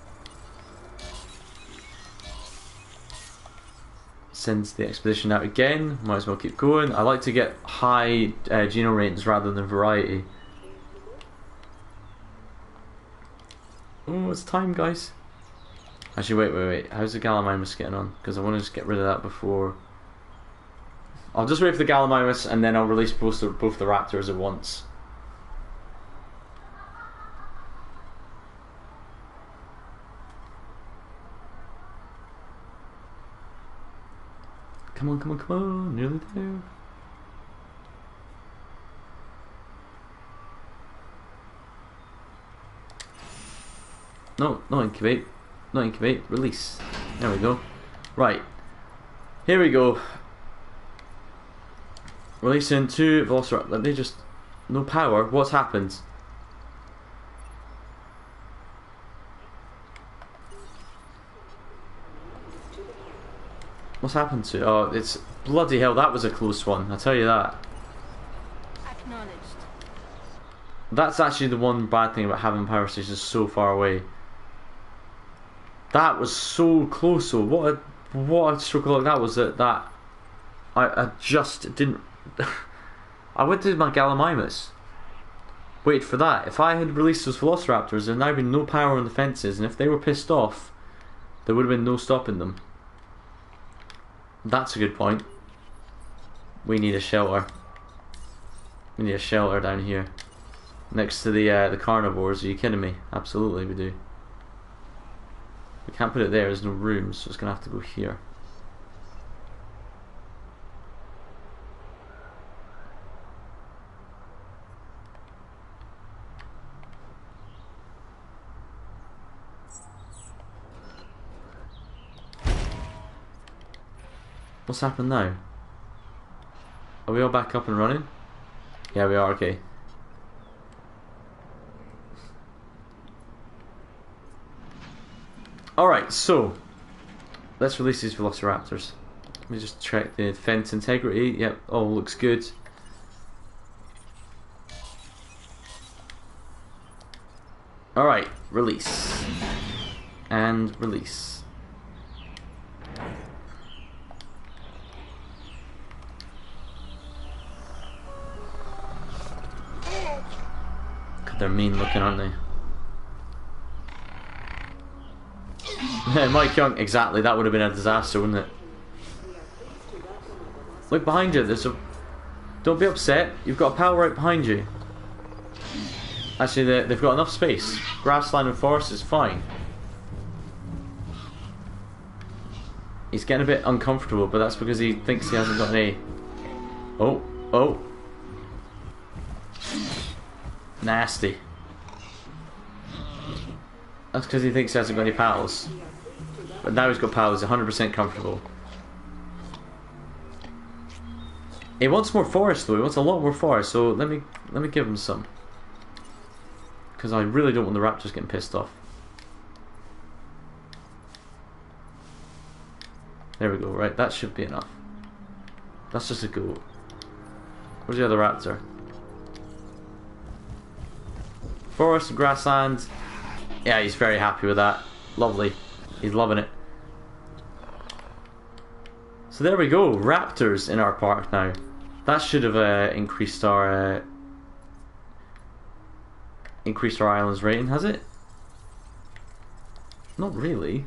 Sends the expedition out again. Might as well keep going. I like to get high genome ratings rather than variety. Oh, it's time, guys. Actually, wait. How's the Gallimimus getting on? Because I want to just get rid of that before. I'll just wait for the Gallimimus and then I'll release both the raptors at once. Come on, nearly there. No, not incubate. Not incubate, release. There we go. Right. Here we go. Releasing 2 Velociraptor. Let me just... No power. What's happened? What's happened to... Oh, it's... Bloody hell, that was a close one. I'll tell you that. Acknowledged. That's actually the one bad thing about having power stations so far away. That was so close though. What a stroke of luck that was. I just didn't... I went to my Gallimimus. Wait for that. If I had released those Velociraptors, there'd now been no power on the fences, and if they were pissed off, there would have been no stopping them. That's a good point. We need a shelter. We need a shelter down here. Next to the carnivores. Are you kidding me? Absolutely we do. We can't put it there, there's no room, so it's going to have to go here. What's happened now? Are we all back up and running? Yeah, we are, okay. Alright, so let's release these Velociraptors. Let me just check the fence integrity. Yep, all looks good. Alright, release. And release. God, they're mean looking, aren't they? Mike Young, exactly, that would have been a disaster, wouldn't it? Look behind you, there's a... Don't be upset, you've got a pal right behind you. Actually, they've got enough space. Grassland and forest is fine. He's getting a bit uncomfortable, but that's because he thinks he hasn't got any... Oh. Nasty. That's because he thinks he hasn't got any pals. But now he's got pals, 100% comfortable. He wants more forest though, he wants a lot more forest, so let me give him some. Because I really don't want the raptors getting pissed off. There we go, right, that should be enough. That's just a go. Where's the other raptor? Forest and grassland. Yeah, he's very happy with that. Lovely. He's loving it. So there we go, raptors in our park now. That should have increased our island's rating, has it? Not really.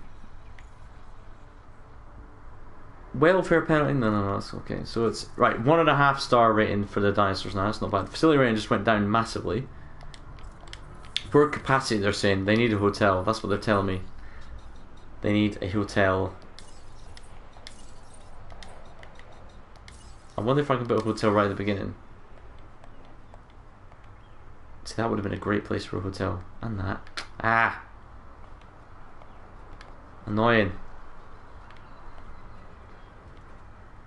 Welfare penalty? No, that's okay. So it's right, 1.5 star rating for the dinosaurs now. That's not bad. Facility rating just went down massively. Poor capacity, they're saying. They need a hotel. That's what they're telling me. They need a hotel. I wonder if I can put a hotel right at the beginning. See, that would have been a great place for a hotel. And that. Ah! Annoying.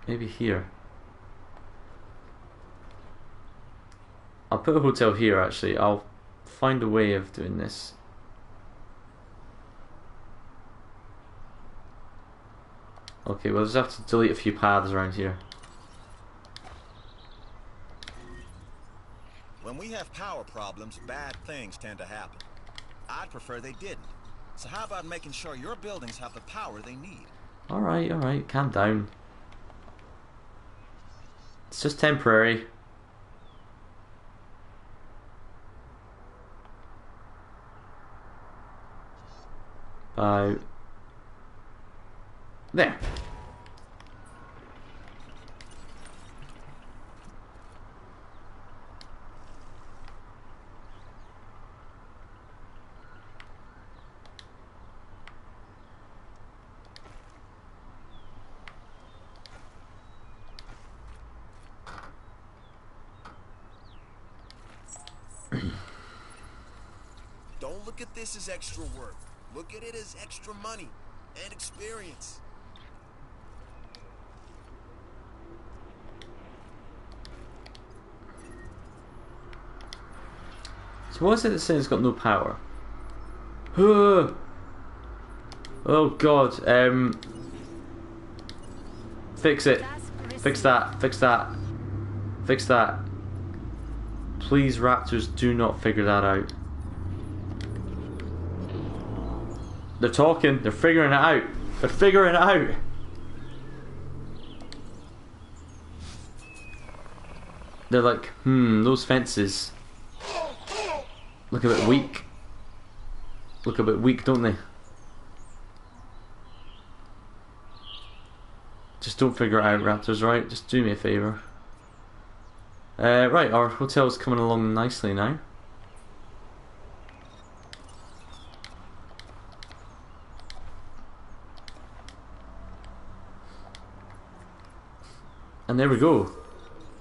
Maybe here. I'll put a hotel here actually. I'll find a way of doing this. Okay, we'll just have to delete a few paths around here. When we have power problems, bad things tend to happen. I'd prefer they didn't. So how about making sure your buildings have the power they need? Alright, calm down. It's just temporary. About There. Don't look at this as extra work. Look at it as extra money and experience. So what is it that's saying it's got no power? Oh god, fix it. Fix that, fix that. Fix that. Please, Raptors, do not figure that out. They're talking, they're figuring it out. They're figuring it out. They're like, those fences look a bit weak. Look a bit weak, don't they? Just don't figure it out, Raptors, right? Just do me a favour. Right, our hotel's coming along nicely now. And there we go.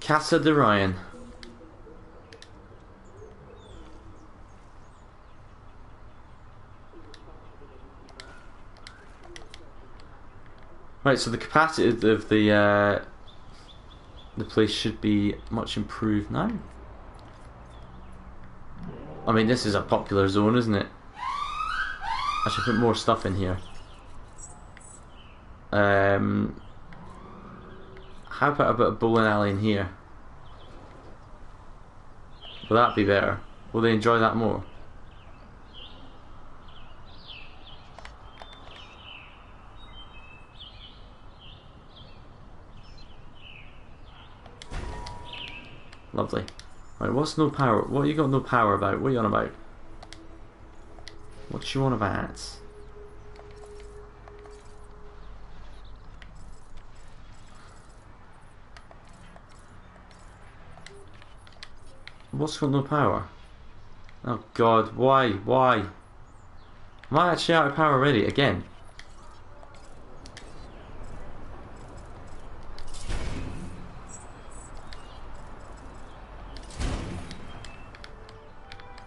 Casa de Ryan. Right, so the capacity of the place should be much improved now. I mean, this is a popular zone, isn't it? I should put more stuff in here. How about a bit of bowling alley in here? Will that be better? Will they enjoy that more? Lovely. Right, what's no power? What you got no power about? What are you on about? What you on about? What's got no power? Oh god, why? Why? Am I actually out of power already? Again?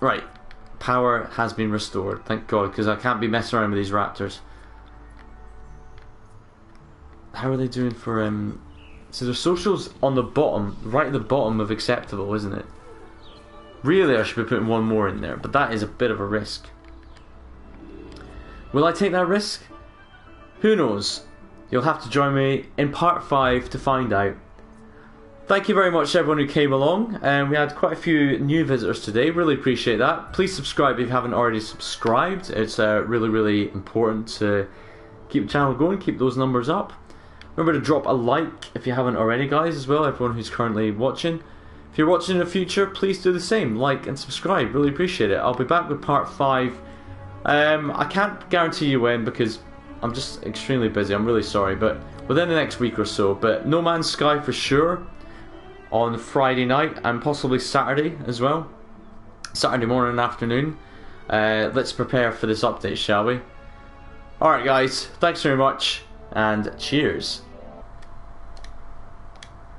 Right, power has been restored, thank god, because I can't be messing around with these raptors. How are they doing for, so their socials on the bottom, right at the bottom of acceptable, isn't it? Really, I should be putting one more in there, but that is a bit of a risk. Will I take that risk? Who knows? You'll have to join me in part 5 to find out. Thank you very much everyone who came along, and we had quite a few new visitors today, really appreciate that. Please subscribe if you haven't already subscribed, it's really important to keep the channel going, keep those numbers up. Remember to drop a like if you haven't already guys as well, everyone who's currently watching. If you're watching in the future, please do the same, like and subscribe, really appreciate it. I'll be back with part 5. I can't guarantee you when because I'm just extremely busy, I'm really sorry, but within the next week or so. But No Man's Sky for sure on Friday night and possibly Saturday as well. Saturday morning and afternoon. Let's prepare for this update, shall we? Alright guys, thanks very much and cheers.